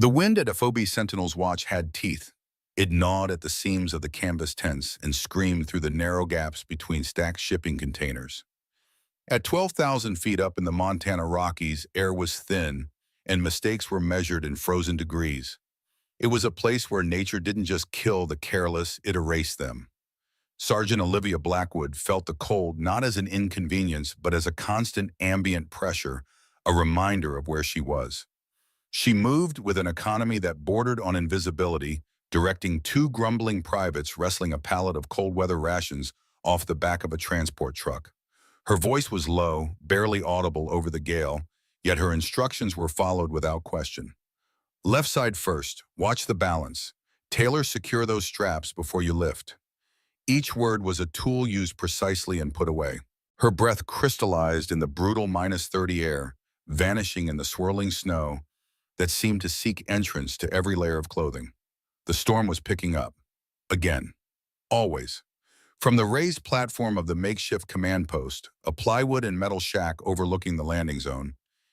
The wind at FOB Sentinel's watch had teeth. It gnawed at the seams of the canvas tents and screamed through the narrow gaps between stacked shipping containers. At 12,000 feet up in the Montana Rockies, air was thin, and mistakes were measured in frozen degrees. It was a place where nature didn't just kill the careless, it erased them. Sergeant Olivia Blackwood felt the cold not as an inconvenience, but as a constant ambient pressure, a reminder of where she was. She moved with an economy that bordered on invisibility, directing two grumbling privates wrestling a pallet of cold-weather rations off the back of a transport truck. Her voice was low, barely audible over the gale, yet her instructions were followed without question. Left side first, watch the balance. Tailor secure those straps before you lift. Each word was a tool used precisely and put away. Her breath crystallized in the brutal -30 air, vanishing in the swirling snow that seemed to seek entrance to every layer of clothing. The storm was picking up. Again. Always. From the raised platform of the makeshift command post, a plywood and metal shack overlooking the landing zone,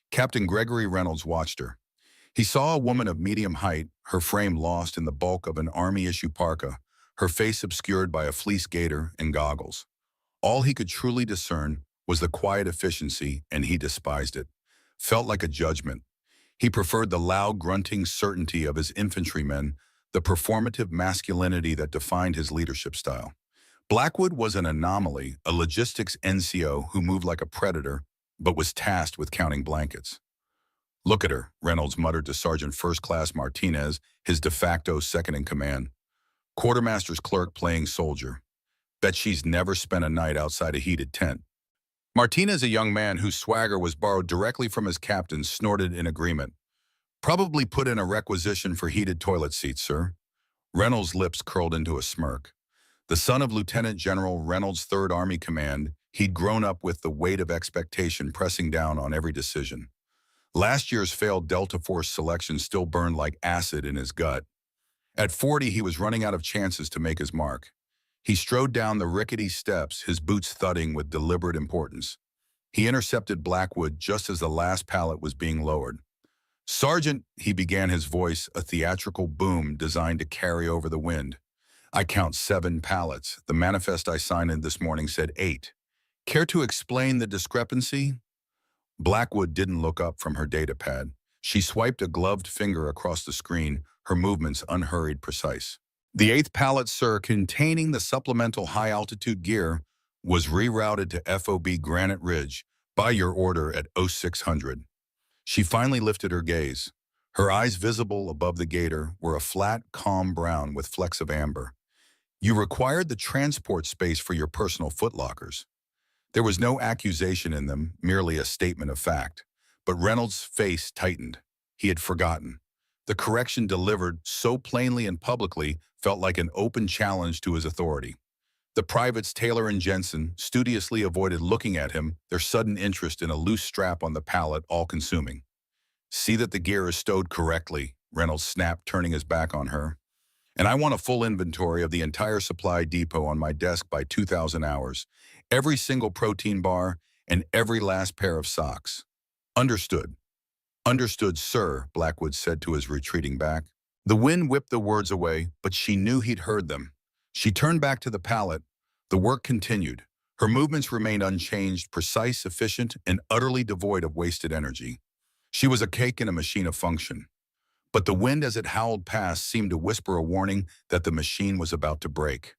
Captain Gregory Reynolds watched her. He saw a woman of medium height, her frame lost in the bulk of an Army-issue parka, her face obscured by a fleece gaiter and goggles. All he could truly discern was the quiet efficiency, and he despised it. Felt like a judgment. He preferred the loud, grunting certainty of his infantrymen, the performative masculinity that defined his leadership style. Blackwood was an anomaly, a logistics NCO who moved like a predator, but was tasked with counting blankets. "Look at her," Reynolds muttered to Sergeant First Class Martinez, his de facto second-in-command. Quartermaster's clerk playing soldier. Bet she's never spent a night outside a heated tent. Martinez, a young man whose swagger was borrowed directly from his captain, snorted in agreement. "Probably put in a requisition for heated toilet seats, sir." Reynolds' lips curled into a smirk. The son of Lieutenant General Reynolds' 3rd Army Command, he'd grown up with the weight of expectation pressing down on every decision. Last year's failed Delta Force selection still burned like acid in his gut. At 40, he was running out of chances to make his mark. He strode down the rickety steps, his boots thudding with deliberate importance. He intercepted Blackwood just as the last pallet was being lowered. "Sergeant," he began, his voice a theatrical boom designed to carry over the wind. "I count 7 pallets. The manifest I signed in this morning said 8. Care to explain the discrepancy?" Blackwood didn't look up from her data pad. She swiped a gloved finger across the screen, her movements unhurried, precise. "The 8th pallet, sir, containing the supplemental high-altitude gear, was rerouted to FOB Granite Ridge by your order at 0600. She finally lifted her gaze. Her eyes, visible above the gaiter, were a flat, calm brown with flecks of amber. "You required the transport space for your personal footlockers." There was no accusation in them, merely a statement of fact. But Reynolds' face tightened. He had forgotten. The correction delivered so plainly and publicly felt like an open challenge to his authority. The privates Taylor and Jensen studiously avoided looking at him, their sudden interest in a loose strap on the pallet all-consuming. "See that the gear is stowed correctly," Reynolds snapped, turning his back on her. "And I want a full inventory of the entire supply depot on my desk by 2,000 hours. Every single protein bar and every last pair of socks." "Understood." "Understood, sir," Blackwood said to his retreating back. The wind whipped the words away, but she knew he'd heard them. She turned back to the pallet. The work continued. Her movements remained unchanged, precise, efficient, and utterly devoid of wasted energy. She was a cake in a machine of function. But the wind, as it howled past, seemed to whisper a warning that the machine was about to break.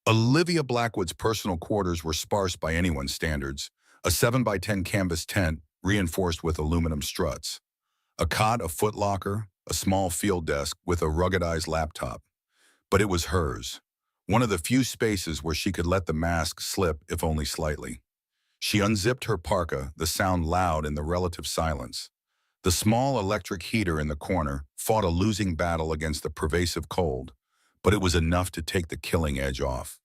Olivia Blackwood's personal quarters were sparse by anyone's standards. A 7x10 canvas tent, reinforced with aluminum struts. A cot, a footlocker, a small field desk with a ruggedized laptop. But it was hers. One of the few spaces where she could let the mask slip, if only slightly. She unzipped her parka, the sound loud in the relative silence. The small electric heater in the corner fought a losing battle against the pervasive cold, but it was enough to take the killing edge off.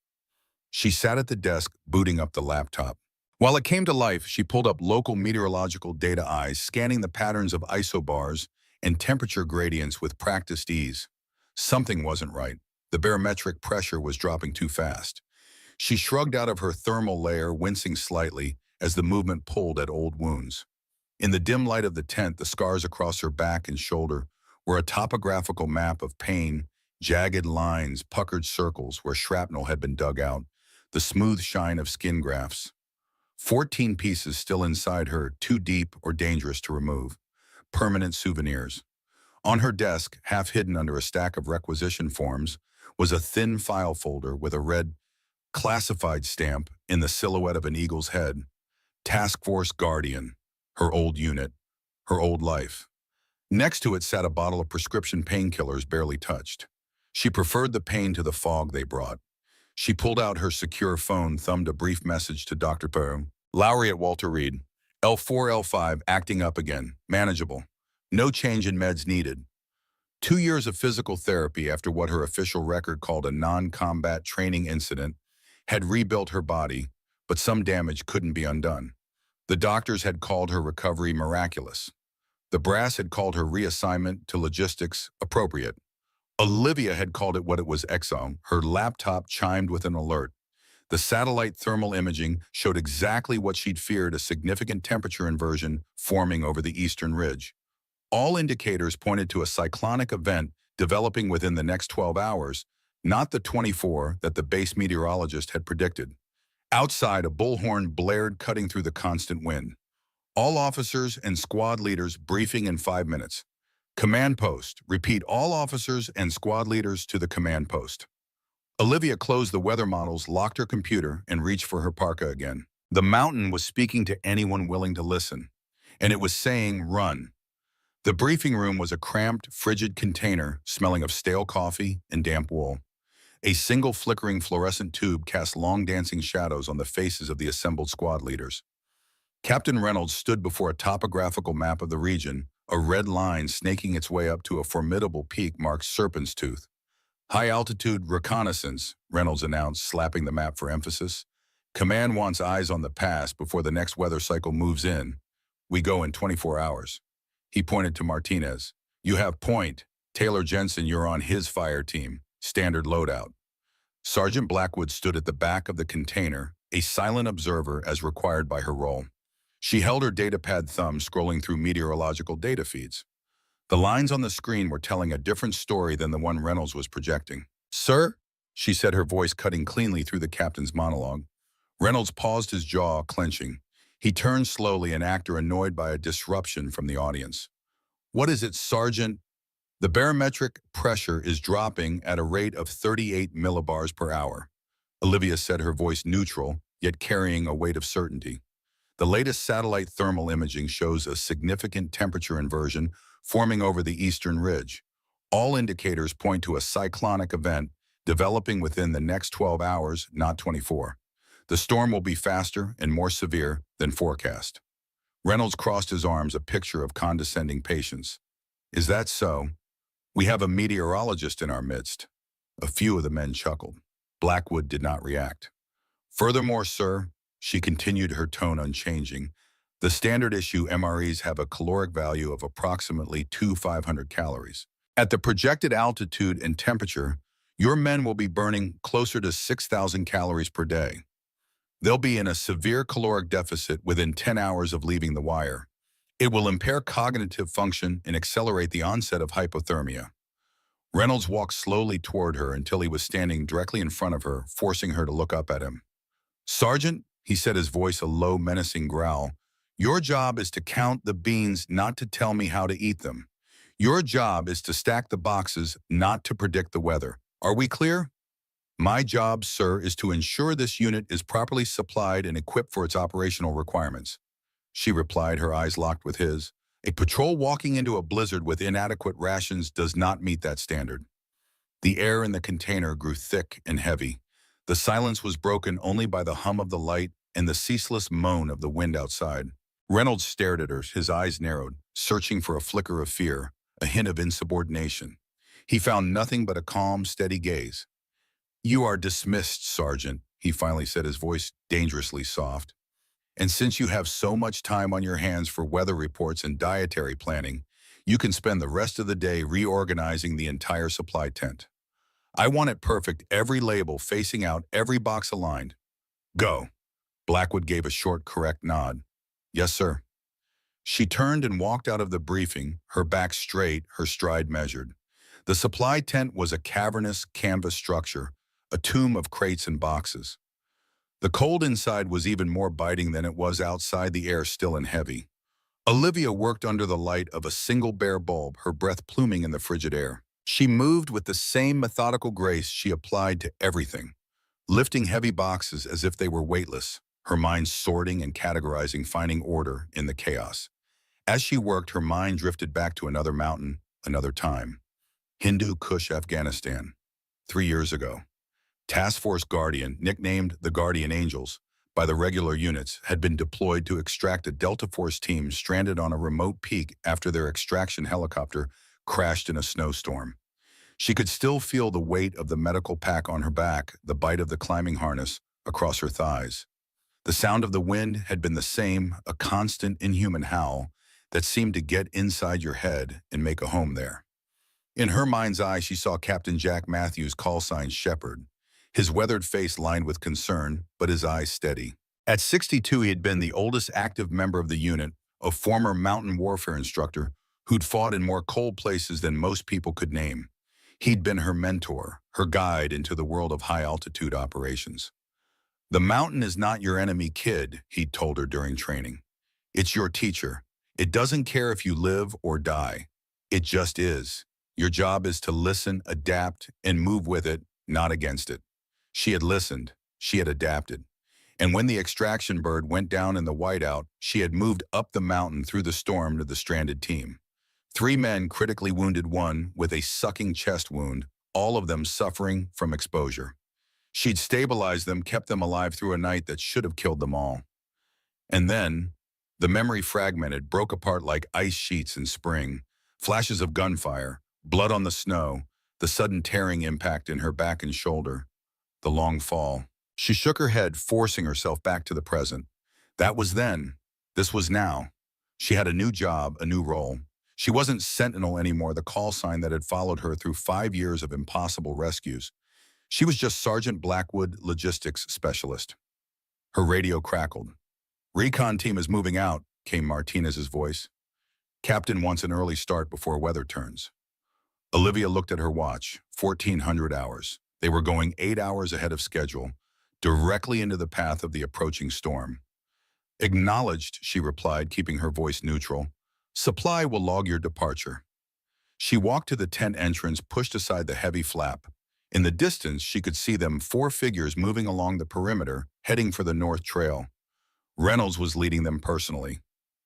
She sat at the desk, booting up the laptop. While it came to life, she pulled up local meteorological data eyes, scanning the patterns of isobars and temperature gradients with practiced ease. Something wasn't right. The barometric pressure was dropping too fast. She shrugged out of her thermal layer, wincing slightly as the movement pulled at old wounds. In the dim light of the tent, the scars across her back and shoulder were a topographical map of pain, jagged lines, puckered circles where shrapnel had been dug out, the smooth shine of skin grafts. 14 pieces still inside her, too deep or dangerous to remove. Permanent souvenirs. On her desk, half hidden under a stack of requisition forms, was a thin file folder with a red classified stamp in the silhouette of an eagle's head. Task Force Guardian, her old unit, her old life. Next to it sat a bottle of prescription painkillers barely touched. She preferred the pain to the fog they brought. She pulled out her secure phone, thumbed a brief message to Dr. Pail. Lowry at Walter Reed. L4, L5, acting up again. Manageable. No change in meds needed. 2 years of physical therapy after what her official record called a non-combat training incident had rebuilt her body, but some damage couldn't be undone. The doctors had called her recovery miraculous. The brass had called her reassignment to logistics appropriate. Olivia had called it what it was. Unsung. Her laptop chimed with an alert. The satellite thermal imaging showed exactly what she'd feared, a significant temperature inversion forming over the eastern ridge. All indicators pointed to a cyclonic event developing within the next 12 hours, not the 24 that the base meteorologist had predicted. Outside, a bullhorn blared, cutting through the constant wind. All officers and squad leaders briefing in 5 minutes. Command post. Repeat, all officers and squad leaders to the command post. Olivia closed the weather models, locked her computer, and reached for her parka again. The mountain was speaking to anyone willing to listen, and it was saying, run. The briefing room was a cramped, frigid container smelling of stale coffee and damp wool. A single flickering fluorescent tube cast long dancing shadows on the faces of the assembled squad leaders. Captain Reynolds stood before a topographical map of the region, a red line snaking its way up to a formidable peak marked Serpent's Tooth. High-altitude reconnaissance, Reynolds announced, slapping the map for emphasis. Command wants eyes on the pass before the next weather cycle moves in. We go in 24 hours. He pointed to Martinez. You have point. Taylor Jensen, you're on his fire team. Standard loadout. Sergeant Blackwood stood at the back of the container, a silent observer as required by her role. She held her datapad thumb scrolling through meteorological data feeds. The lines on the screen were telling a different story than the one Reynolds was projecting. Sir, she said, her voice cutting cleanly through the captain's monologue. Reynolds paused, his jaw clenching. He turned slowly, an actor annoyed by a disruption from the audience. What is it, Sergeant? The barometric pressure is dropping at a rate of 38 millibars per hour. Olivia said, her voice neutral, yet carrying a weight of certainty. The latest satellite thermal imaging shows a significant temperature inversion forming over the eastern ridge. All indicators point to a cyclonic event developing within the next 12 hours, not 24. The storm will be faster and more severe than forecast. Reynolds crossed his arms, a picture of condescending patience. Is that so? We have a meteorologist in our midst. A few of the men chuckled. Blackwood did not react. Furthermore, sir, she continued, her tone unchanging, the standard issue MREs have a caloric value of approximately 2,500 calories. At the projected altitude and temperature, your men will be burning closer to 6,000 calories per day. They'll be in a severe caloric deficit within 10 hours of leaving the wire. It will impair cognitive function and accelerate the onset of hypothermia. Reynolds walked slowly toward her until he was standing directly in front of her, forcing her to look up at him. Sergeant, he said, his voice a low, menacing growl, your job is to count the beans, not to tell me how to eat them. Your job is to stack the boxes, not to predict the weather. Are we clear? My job, sir, is to ensure this unit is properly supplied and equipped for its operational requirements. She replied, her eyes locked with his. A patrol walking into a blizzard with inadequate rations does not meet that standard. The air in the container grew thick and heavy. The silence was broken only by the hum of the light and the ceaseless moan of the wind outside. Reynolds stared at her, his eyes narrowed, searching for a flicker of fear, a hint of insubordination. He found nothing but a calm, steady gaze. You are dismissed, Sergeant, he finally said, his voice dangerously soft. And since you have so much time on your hands for weather reports and dietary planning, you can spend the rest of the day reorganizing the entire supply tent. I want it perfect, every label facing out, every box aligned. Go. Blackwood gave a short, correct nod. Yes, sir. She turned and walked out of the briefing, her back straight, her stride measured. The supply tent was a cavernous canvas structure, a tomb of crates and boxes. The cold inside was even more biting than it was outside, the air still and heavy. Olivia worked under the light of a single bare bulb, her breath pluming in the frigid air. She moved with the same methodical grace she applied to everything, lifting heavy boxes as if they were weightless, her mind sorting and categorizing, finding order in the chaos. As she worked, her mind drifted back to another mountain, another time. Hindu Kush, Afghanistan. 3 years ago. Task Force Guardian, nicknamed the Guardian Angels by the regular units, had been deployed to extract a Delta Force team stranded on a remote peak after their extraction helicopter crashed in a snowstorm. She could still feel the weight of the medical pack on her back, the bite of the climbing harness across her thighs. The sound of the wind had been the same, a constant inhuman howl that seemed to get inside your head and make a home there. In her mind's eye, she saw Captain Jack Matthews' call sign Shepherd, his weathered face lined with concern, but his eyes steady. At 62, he had been the oldest active member of the unit, a former mountain warfare instructor who'd fought in more cold places than most people could name. He'd been her mentor, her guide into the world of high-altitude operations. "The mountain is not your enemy, kid," he'd told her during training. "It's your teacher. It doesn't care if you live or die. It just is. Your job is to listen, adapt, and move with it, not against it." She had listened. She had adapted. And when the extraction bird went down in the whiteout, she had moved up the mountain through the storm to the stranded team. 3 men critically wounded, 1 with a sucking chest wound, all of them suffering from exposure. She'd stabilized them, kept them alive through a night that should have killed them all. And then, the memory fragmented, broke apart like ice sheets in spring, flashes of gunfire, blood on the snow, the sudden tearing impact in her back and shoulder, the long fall. She shook her head, forcing herself back to the present. That was then. This was now. She had a new job, a new role. She wasn't Sentinel anymore, the call sign that had followed her through 5 years of impossible rescues. She was just Sergeant Blackwood, Logistics Specialist. Her radio crackled. "Recon team is moving out," came Martinez's voice. "Captain wants an early start before weather turns." Olivia looked at her watch, 1400 hours. They were going 8 hours ahead of schedule, directly into the path of the approaching storm. "Acknowledged," she replied, keeping her voice neutral. "Supply will log your departure." She walked to the tent entrance, pushed aside the heavy flap. In the distance, she could see them, 4 figures moving along the perimeter, heading for the North Trail. Reynolds was leading them personally.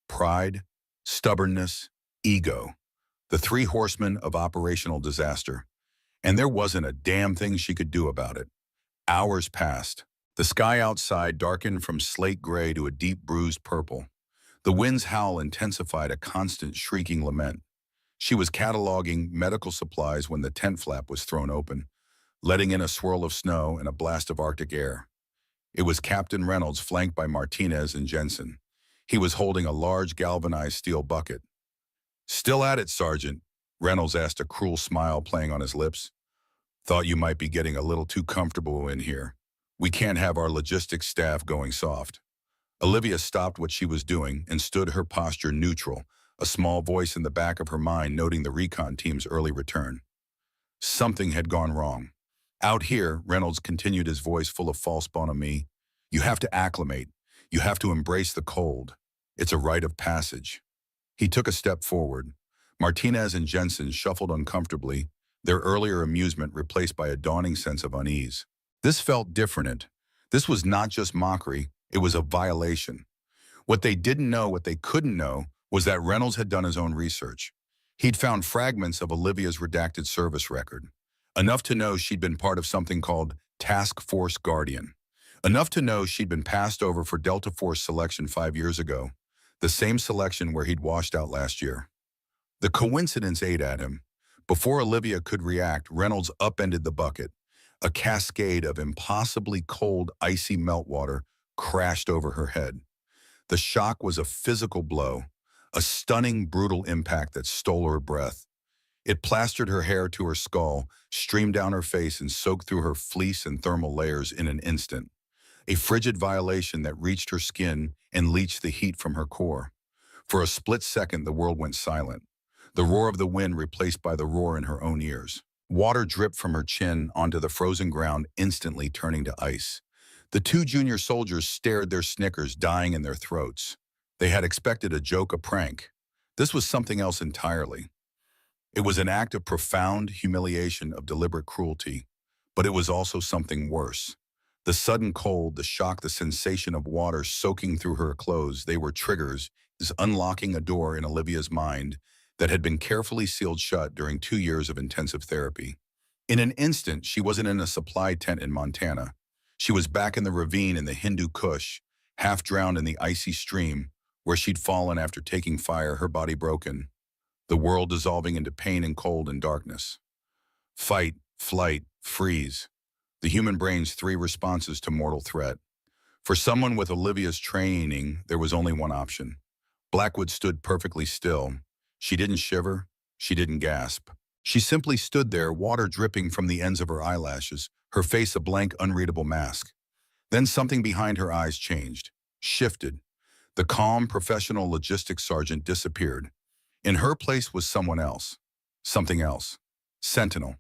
Pride, stubbornness, ego. The 3 horsemen of operational disaster. And there wasn't a damn thing she could do about it. Hours passed. The sky outside darkened from slate gray to a deep bruised purple. The wind's howl intensified, a constant shrieking lament. She was cataloging medical supplies when the tent flap was thrown open, letting in a swirl of snow and a blast of Arctic air. It was Captain Reynolds, flanked by Martinez and Jensen. He was holding a large galvanized steel bucket. "Still at it, Sergeant?" Reynolds asked, a cruel smile playing on his lips. "Thought you might be getting a little too comfortable in here. We can't have our logistics staff going soft." Olivia stopped what she was doing and stood, her posture neutral, a small voice in the back of her mind noting the recon team's early return. Something had gone wrong. "Out here," Reynolds continued, his voice full of false bonhomie, "you have to acclimate. You have to embrace the cold. It's a rite of passage." He took a step forward. Martinez and Jensen shuffled uncomfortably, their earlier amusement replaced by a dawning sense of unease. This felt different. This was not just mockery, it was a violation. What they didn't know, what they couldn't know, was that Reynolds had done his own research. He'd found fragments of Olivia's redacted service record. Enough to know she'd been part of something called Task Force Guardian. Enough to know she'd been passed over for Delta Force selection 5 years ago, the same selection where he'd washed out last year. The coincidence ate at him. Before Olivia could react, Reynolds upended the bucket. A cascade of impossibly cold, icy meltwater crashed over her head. The shock was a physical blow, a stunning, brutal impact that stole her breath. It plastered her hair to her skull, streamed down her face, and soaked through her fleece and thermal layers in an instant. A frigid violation that reached her skin and leached the heat from her core. For a split second, the world went silent. The roar of the wind replaced by the roar in her own ears. Water dripped from her chin onto the frozen ground, instantly turning to ice. The two junior soldiers stared, their snickers dying in their throats. They had expected a joke, a prank. This was something else entirely. It was an act of profound humiliation, of deliberate cruelty. But it was also something worse. The sudden cold, the shock, the sensation of water soaking through her clothes, they were triggers, is unlocking a door in Olivia's mind that had been carefully sealed shut during 2 years of intensive therapy. In an instant, she wasn't in a supply tent in Montana. She was back in the ravine in the Hindu Kush, half drowned in the icy stream, where she'd fallen after taking fire, her body broken, the world dissolving into pain and cold and darkness. Fight, flight, freeze. The human brain's three responses to mortal threat. For someone with Olivia's training, there was only one option. Blackwood stood perfectly still. She didn't shiver. She didn't gasp. She simply stood there, water dripping from the ends of her eyelashes, her face a blank, unreadable mask. Then something behind her eyes changed, shifted. The calm, professional logistics sergeant disappeared. In her place was someone else. Something else. Sentinel.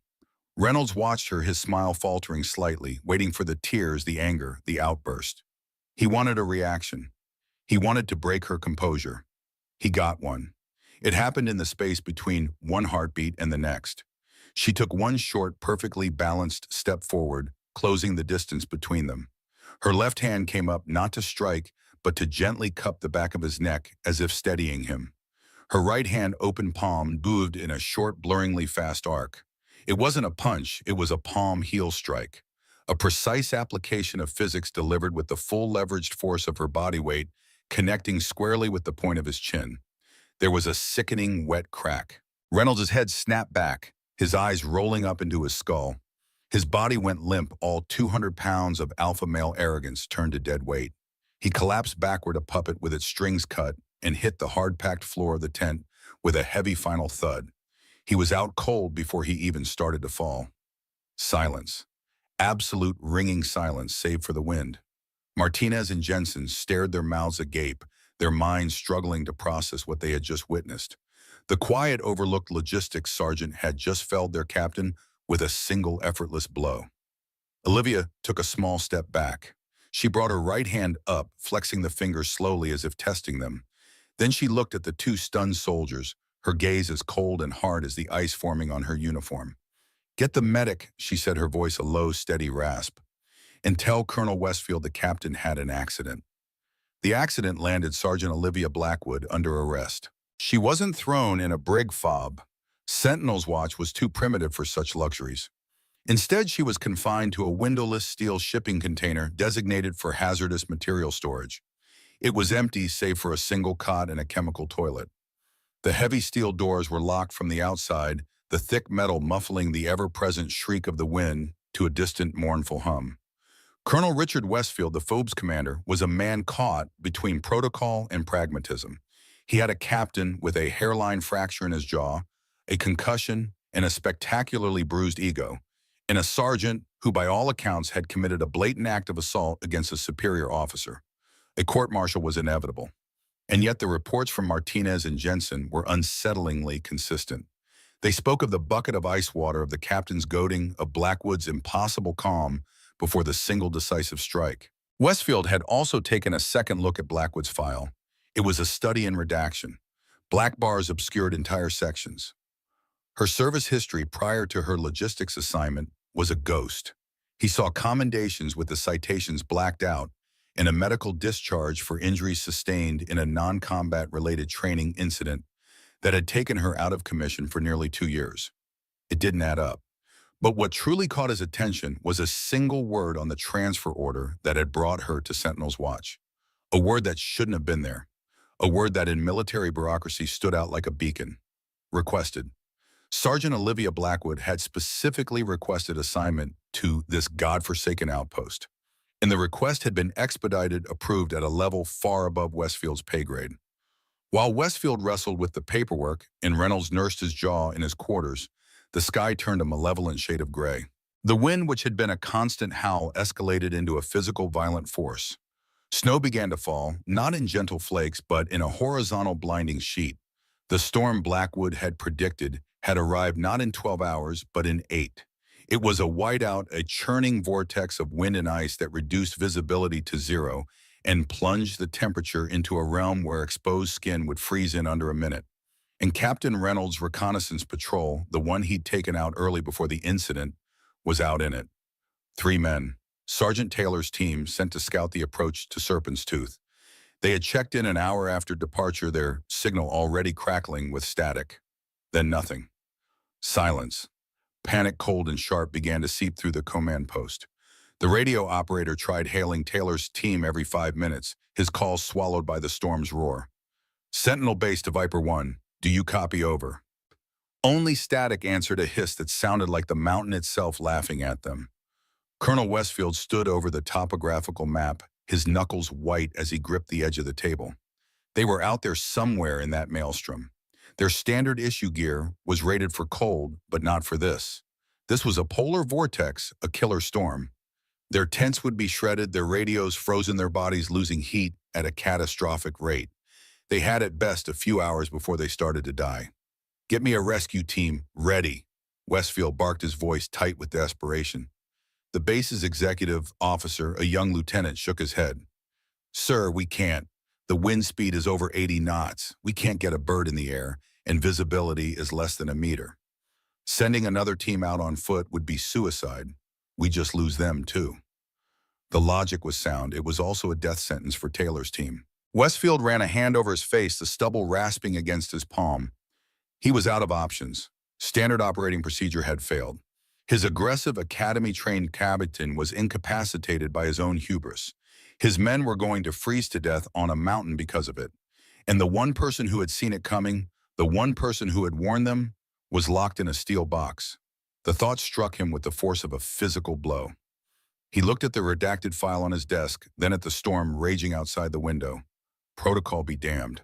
Reynolds watched her, his smile faltering slightly, waiting for the tears, the anger, the outburst. He wanted a reaction. He wanted to break her composure. He got one. It happened in the space between one heartbeat and the next. She took one short, perfectly balanced step forward, closing the distance between them. Her left hand came up not to strike, but to gently cup the back of his neck, as if steadying him. Her right hand, open palm, moved in a short, blurringly fast arc. It wasn't a punch, it was a palm heel strike. A precise application of physics delivered with the full leveraged force of her body weight, connecting squarely with the point of his chin. There was a sickening, wet crack. Reynolds' head snapped back, his eyes rolling up into his skull. His body went limp, all 200 pounds of alpha male arrogance turned to dead weight. He collapsed backward, a puppet with its strings cut, and hit the hard-packed floor of the tent with a heavy final thud. He was out cold before he even started to fall. Silence. Absolute ringing silence, save for the wind. Martinez and Jensen stared, their mouths agape, their minds struggling to process what they had just witnessed. The quiet, overlooked logistics sergeant had just felled their captain with a single effortless blow. Olivia took a small step back. She brought her right hand up, flexing the fingers slowly as if testing them. Then she looked at the two stunned soldiers, her gaze as cold and hard as the ice forming on her uniform. "Get the medic," she said, her voice a low, steady rasp. "And tell Colonel Westfield the captain had an accident." The accident landed Sergeant Olivia Blackwood under arrest. She wasn't thrown in a brig fob. Sentinel's watch was too primitive for such luxuries. Instead, she was confined to a windowless steel shipping container designated for hazardous material storage. It was empty save for a single cot and a chemical toilet. The heavy steel doors were locked from the outside, the thick metal muffling the ever-present shriek of the wind to a distant, mournful hum. Colonel Richard Westfield, the Phobes commander, was a man caught between protocol and pragmatism. He had a captain with a hairline fracture in his jaw, a concussion, and a spectacularly bruised ego, and a sergeant who, by all accounts, had committed a blatant act of assault against a superior officer. A court-martial was inevitable. And yet the reports from Martinez and Jensen were unsettlingly consistent. They spoke of the bucket of ice water, of the captain's goading, of Blackwood's impossible calm before the single decisive strike. Westfield had also taken a second look at Blackwood's file. It was a study in redaction. Black bars obscured entire sections. Her service history prior to her logistics assignment was a ghost. He saw commendations with the citations blacked out and a medical discharge for injuries sustained in a non-combat related training incident that had taken her out of commission for nearly 2 years. It didn't add up. But what truly caught his attention was a single word on the transfer order that had brought her to Sentinel's watch. A word that shouldn't have been there. A word that in military bureaucracy stood out like a beacon. Requested. Sergeant Olivia Blackwood had specifically requested assignment to this godforsaken outpost, and the request had been expedited, approved at a level far above Westfield's pay grade. While Westfield wrestled with the paperwork and Reynolds nursed his jaw in his quarters, the sky turned a malevolent shade of gray. The wind, which had been a constant howl, escalated into a physical, violent force. Snow began to fall, not in gentle flakes, but in a horizontal blinding sheet. The storm Blackwood had predicted had arrived not in 12 hours, but in 8. It was a whiteout, a churning vortex of wind and ice that reduced visibility to zero and plunged the temperature into a realm where exposed skin would freeze in under a minute. And Captain Reynolds' reconnaissance patrol, the one he'd taken out early before the incident, was out in it. 3 men. Sergeant Taylor's team sent to scout the approach to Serpent's Tooth. They had checked in an hour after departure, their signal already crackling with static. Then nothing. Silence. Panic, cold and sharp, began to seep through the command post. The radio operator tried hailing Taylor's team every 5 minutes, his calls swallowed by the storm's roar. Sentinel base to Viper 1. Do you copy? Over. Only static answered, a hiss that sounded like the mountain itself laughing at them. Colonel Westfield stood over the topographical map, his knuckles white as he gripped the edge of the table. They were out there somewhere in that maelstrom. Their standard issue gear was rated for cold, but not for this. This was a polar vortex, a killer storm. Their tents would be shredded, their radios frozen, their bodies losing heat at a catastrophic rate. They had at best a few hours before they started to die. Get me a rescue team, ready. Westfield barked, his voice tight with desperation. The base's executive officer, a young lieutenant, shook his head. Sir, we can't. The wind speed is over 80 knots. We can't get a bird in the air, and visibility is less than a meter. Sending another team out on foot would be suicide. We just lose them, too. The logic was sound. It was also a death sentence for Taylor's team. Westfield ran a hand over his face, the stubble rasping against his palm. He was out of options. Standard operating procedure had failed. His aggressive academy-trained captain was incapacitated by his own hubris. His men were going to freeze to death on a mountain because of it. And the one person who had seen it coming, the one person who had warned them, was locked in a steel box. The thought struck him with the force of a physical blow. He looked at the redacted file on his desk, then at the storm raging outside the window. Protocol be damned.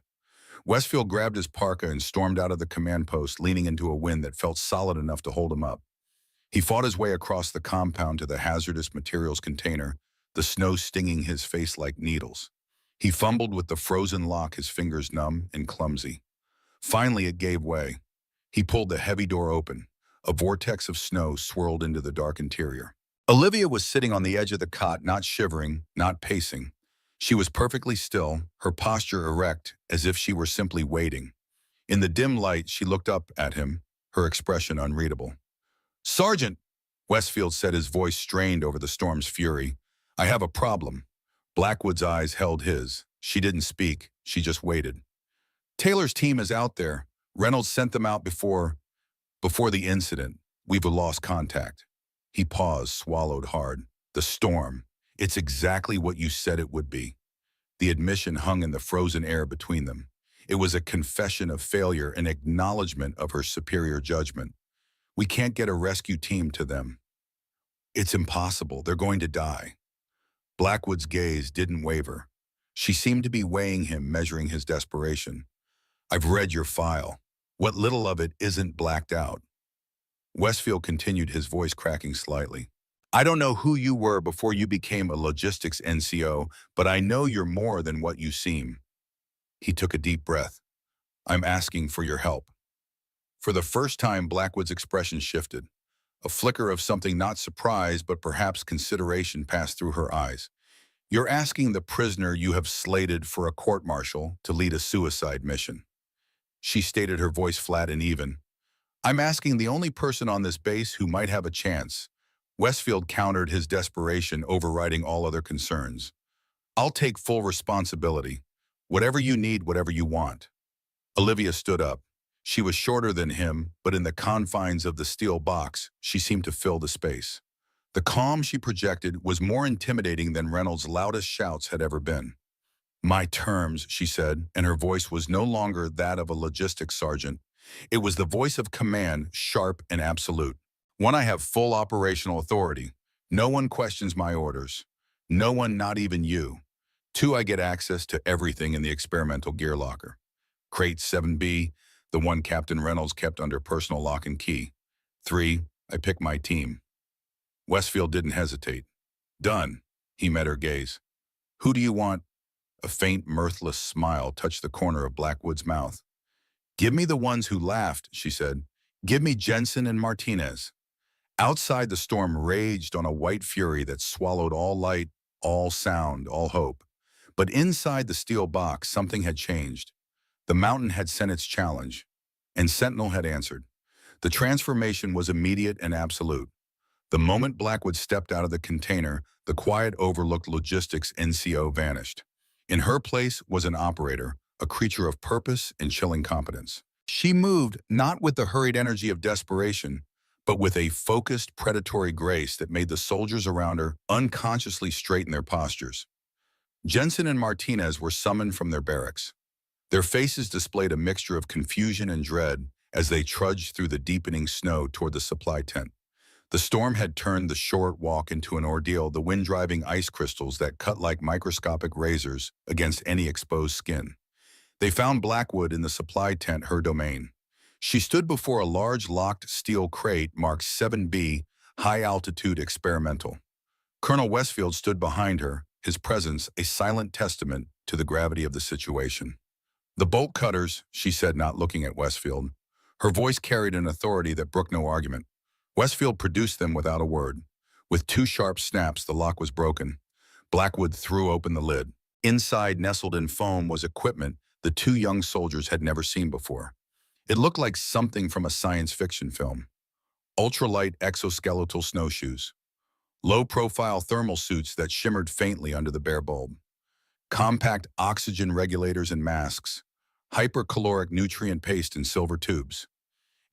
Westfield grabbed his parka and stormed out of the command post, leaning into a wind that felt solid enough to hold him up. He fought his way across the compound to the hazardous materials container, the snow stinging his face like needles. He fumbled with the frozen lock, his fingers numb and clumsy. Finally, it gave way. He pulled the heavy door open. A vortex of snow swirled into the dark interior. Olivia was sitting on the edge of the cot, not shivering, not pacing. She was perfectly still, her posture erect, as if she were simply waiting. In the dim light, she looked up at him, her expression unreadable. Sergeant, Westfield said, his voice strained over the storm's fury. I have a problem. Blackwood's eyes held his. She didn't speak. She just waited. Taylor's team is out there. Reynolds sent them out before the incident. We've lost contact. He paused, swallowed hard. The storm. It's exactly what you said it would be. The admission hung in the frozen air between them. It was a confession of failure, an acknowledgement of her superior judgment. We can't get a rescue team to them. It's impossible. They're going to die. Blackwood's gaze didn't waver. She seemed to be weighing him, measuring his desperation. I've read your file. What little of it isn't blacked out. Westfield continued, his voice cracking slightly. I don't know who you were before you became a logistics NCO, but I know you're more than what you seem. He took a deep breath. I'm asking for your help. For the first time, Blackwood's expression shifted. A flicker of something, not surprise, but perhaps consideration, passed through her eyes. You're asking the prisoner you have slated for a court-martial to lead a suicide mission. She stated, her voice flat and even. I'm asking the only person on this base who might have a chance. Westfield countered, his desperation overriding all other concerns. I'll take full responsibility. Whatever you need, whatever you want. Olivia stood up. She was shorter than him, but in the confines of the steel box, she seemed to fill the space. The calm she projected was more intimidating than Reynolds' loudest shouts had ever been. My terms, she said, and her voice was no longer that of a logistics sergeant. It was the voice of command, sharp and absolute. 1, I have full operational authority. No one questions my orders. No one, not even you. 2, I get access to everything in the experimental gear locker. Crate 7B, the one Captain Reynolds kept under personal lock and key. 3, I pick my team. Westfield didn't hesitate. Done. He met her gaze. Who do you want? A faint, mirthless smile touched the corner of Blackwood's mouth. Give me the ones who laughed, she said. Give me Jensen and Martinez. Outside, the storm raged on a white fury that swallowed all light, all sound, all hope. But inside the steel box, something had changed. The mountain had sent its challenge, and Sentinel had answered. The transformation was immediate and absolute. The moment Blackwood stepped out of the container, the quiet overlooked logistics NCO vanished. In her place was an operator, a creature of purpose and chilling competence. She moved not with the hurried energy of desperation, but with a focused, predatory grace that made the soldiers around her unconsciously straighten their postures. Jensen and Martinez were summoned from their barracks. Their faces displayed a mixture of confusion and dread as they trudged through the deepening snow toward the supply tent. The storm had turned the short walk into an ordeal, the wind driving ice crystals that cut like microscopic razors against any exposed skin. They found Blackwood in the supply tent, her domain. She stood before a large locked steel crate marked 7B, High Altitude Experimental. Colonel Westfield stood behind her, his presence a silent testament to the gravity of the situation. The bolt cutters, she said, not looking at Westfield. Her voice carried an authority that brooked no argument. Westfield produced them without a word. With two sharp snaps, the lock was broken. Blackwood threw open the lid. Inside, nestled in foam, was equipment the two young soldiers had never seen before. It looked like something from a science fiction film. Ultralight exoskeletal snowshoes. Low-profile thermal suits that shimmered faintly under the bare bulb. Compact oxygen regulators and masks. Hypercaloric nutrient paste in silver tubes.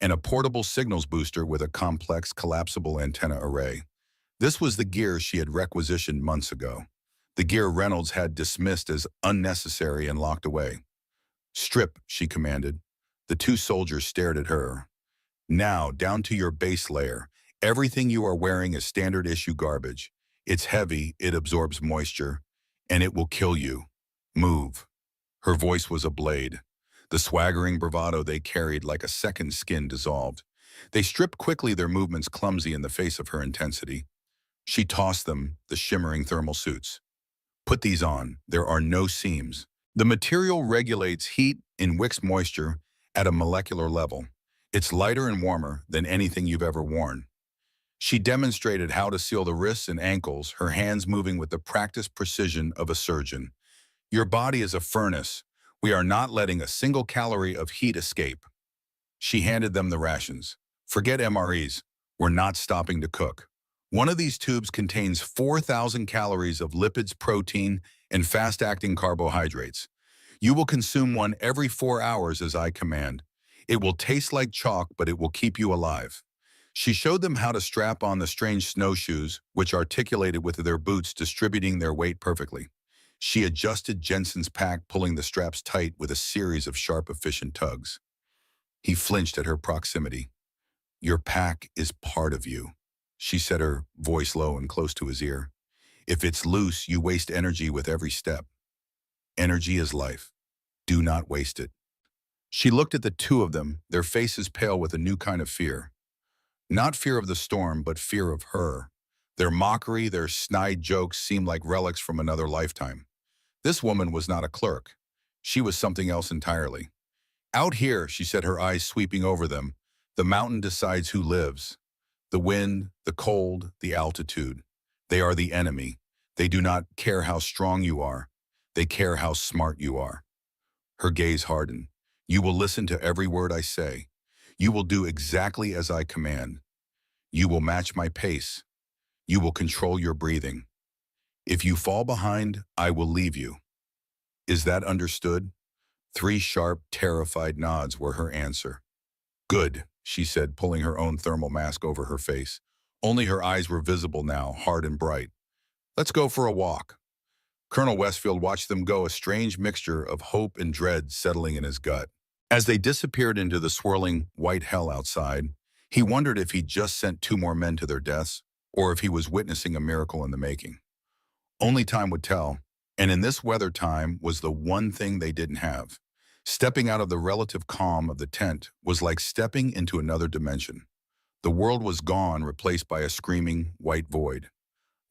And a portable signals booster with a complex collapsible antenna array. This was the gear she had requisitioned months ago. The gear Reynolds had dismissed as unnecessary and locked away. Strip, she commanded. The two soldiers stared at her. Now, down to your base layer. Everything you are wearing is standard issue garbage. It's heavy, it absorbs moisture, and it will kill you. Move. Her voice was a blade. The swaggering bravado they carried like a second skin dissolved. They stripped quickly, their movements clumsy in the face of her intensity. She tossed them, the shimmering thermal suits. Put these on. There are no seams. The material regulates heat and wicks moisture at a molecular level. It's lighter and warmer than anything you've ever worn. She demonstrated how to seal the wrists and ankles, her hands moving with the practiced precision of a surgeon. Your body is a furnace. We are not letting a single calorie of heat escape. She handed them the rations. Forget MREs. We're not stopping to cook. One of these tubes contains 4,000 calories of lipids, protein, and fast-acting carbohydrates. You will consume one every 4 hours as I command. It will taste like chalk, but it will keep you alive. She showed them how to strap on the strange snowshoes, which articulated with their boots, distributing their weight perfectly. She adjusted Jensen's pack, pulling the straps tight with a series of sharp, efficient tugs. He flinched at her proximity. Your pack is part of you, she said, her voice low and close to his ear. If it's loose, you waste energy with every step. Energy is life. Do not waste it. She looked at the two of them, their faces pale with a new kind of fear. Not fear of the storm, but fear of her. Their mockery, their snide jokes seemed like relics from another lifetime. This woman was not a clerk. She was something else entirely. Out here, she said, her eyes sweeping over them, the mountain decides who lives. The wind, the cold, the altitude. They are the enemy. They do not care how strong you are. They care how smart you are. Her gaze hardened. You will listen to every word I say. You will do exactly as I command. You will match my pace. You will control your breathing. If you fall behind, I will leave you. Is that understood? 3 sharp, terrified nods were her answer. Good, she said, pulling her own thermal mask over her face. Only her eyes were visible now, hard and bright. Let's go for a walk. Colonel Westfield watched them go, a strange mixture of hope and dread settling in his gut. As they disappeared into the swirling white hell outside, he wondered if he'd just sent 2 more men to their deaths, or if he was witnessing a miracle in the making. Only time would tell, and in this weather time was the one thing they didn't have. Stepping out of the relative calm of the tent was like stepping into another dimension. The world was gone, replaced by a screaming white void.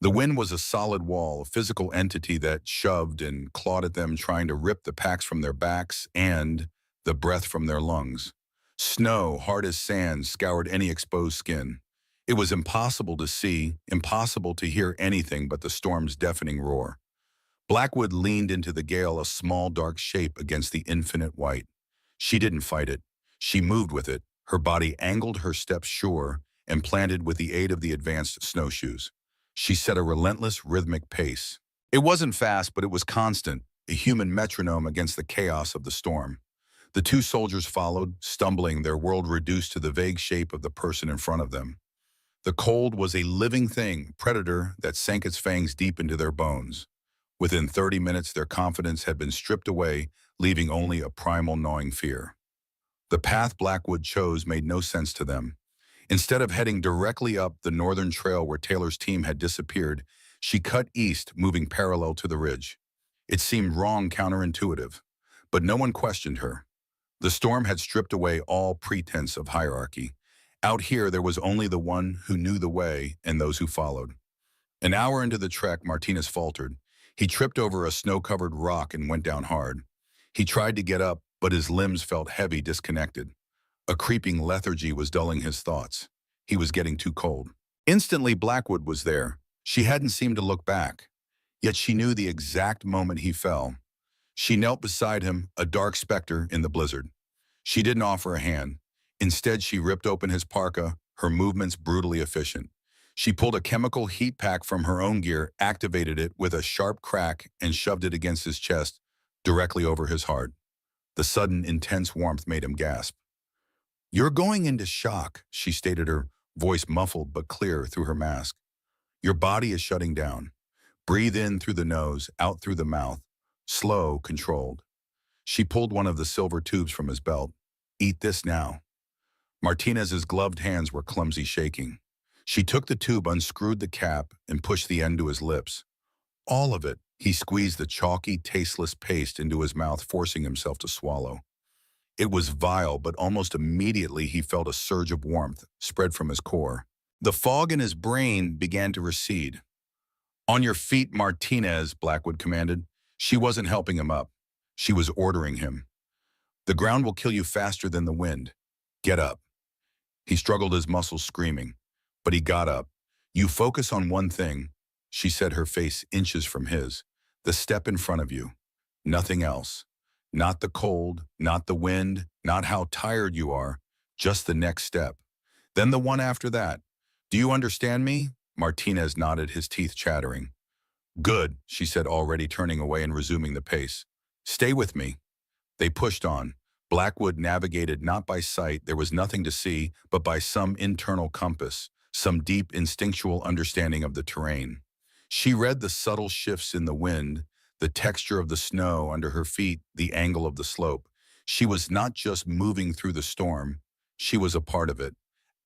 The wind was a solid wall, a physical entity that shoved and clawed at them, trying to rip the packs from their backs and the breath from their lungs. Snow, hard as sand, scoured any exposed skin. It was impossible to see, impossible to hear anything but the storm's deafening roar. Blackwood leaned into the gale, a small dark shape against the infinite white. She didn't fight it. She moved with it, her body angled, her steps sure and planted with the aid of the advanced snowshoes. She set a relentless rhythmic pace. It wasn't fast, but it was constant, a human metronome against the chaos of the storm. The two soldiers followed, stumbling, their world reduced to the vague shape of the person in front of them. The cold was a living thing, predator that sank its fangs deep into their bones. Within 30 minutes, their confidence had been stripped away, leaving only a primal gnawing fear. The path Blackwood chose made no sense to them. Instead of heading directly up the northern trail where Taylor's team had disappeared, she cut east, moving parallel to the ridge. It seemed wrong, counterintuitive, but no one questioned her. The storm had stripped away all pretense of hierarchy. Out here, there was only the one who knew the way and those who followed. An hour into the trek, Martinez faltered. He tripped over a snow-covered rock and went down hard. He tried to get up, but his limbs felt heavy, disconnected. A creeping lethargy was dulling his thoughts. He was getting too cold. Instantly, Blackwood was there. She hadn't seemed to look back. Yet she knew the exact moment he fell. She knelt beside him, a dark specter in the blizzard. She didn't offer a hand. Instead, she ripped open his parka, her movements brutally efficient. She pulled a chemical heat pack from her own gear, activated it with a sharp crack, and shoved it against his chest, directly over his heart. The sudden, intense warmth made him gasp. "You're going into shock," she stated, her voice muffled but clear through her mask. "Your body is shutting down. Breathe in through the nose, out through the mouth. Slow, controlled." She pulled one of the silver tubes from his belt. "Eat this now." Martinez's gloved hands were clumsy, shaking. She took the tube, unscrewed the cap, and pushed the end to his lips. All of it. He squeezed the chalky, tasteless paste into his mouth, forcing himself to swallow. It was vile, but almost immediately he felt a surge of warmth spread from his core. The fog in his brain began to recede. "On your feet, Martinez," Blackwood commanded. She wasn't helping him up. She was ordering him. "The ground will kill you faster than the wind. Get up." He struggled, his muscles screaming, but he got up. "You focus on one thing," she said, her face inches from his. "The step in front of you. Nothing else. Not the cold, not the wind, not how tired you are, just the next step. Then the one after that. Do you understand me?" Martinez nodded, his teeth chattering. "Good," she said, already turning away and resuming the pace. "Stay with me." They pushed on. Blackwood navigated not by sight, there was nothing to see, but by some internal compass, some deep instinctual understanding of the terrain. She read the subtle shifts in the wind, the texture of the snow under her feet, the angle of the slope. She was not just moving through the storm, she was a part of it.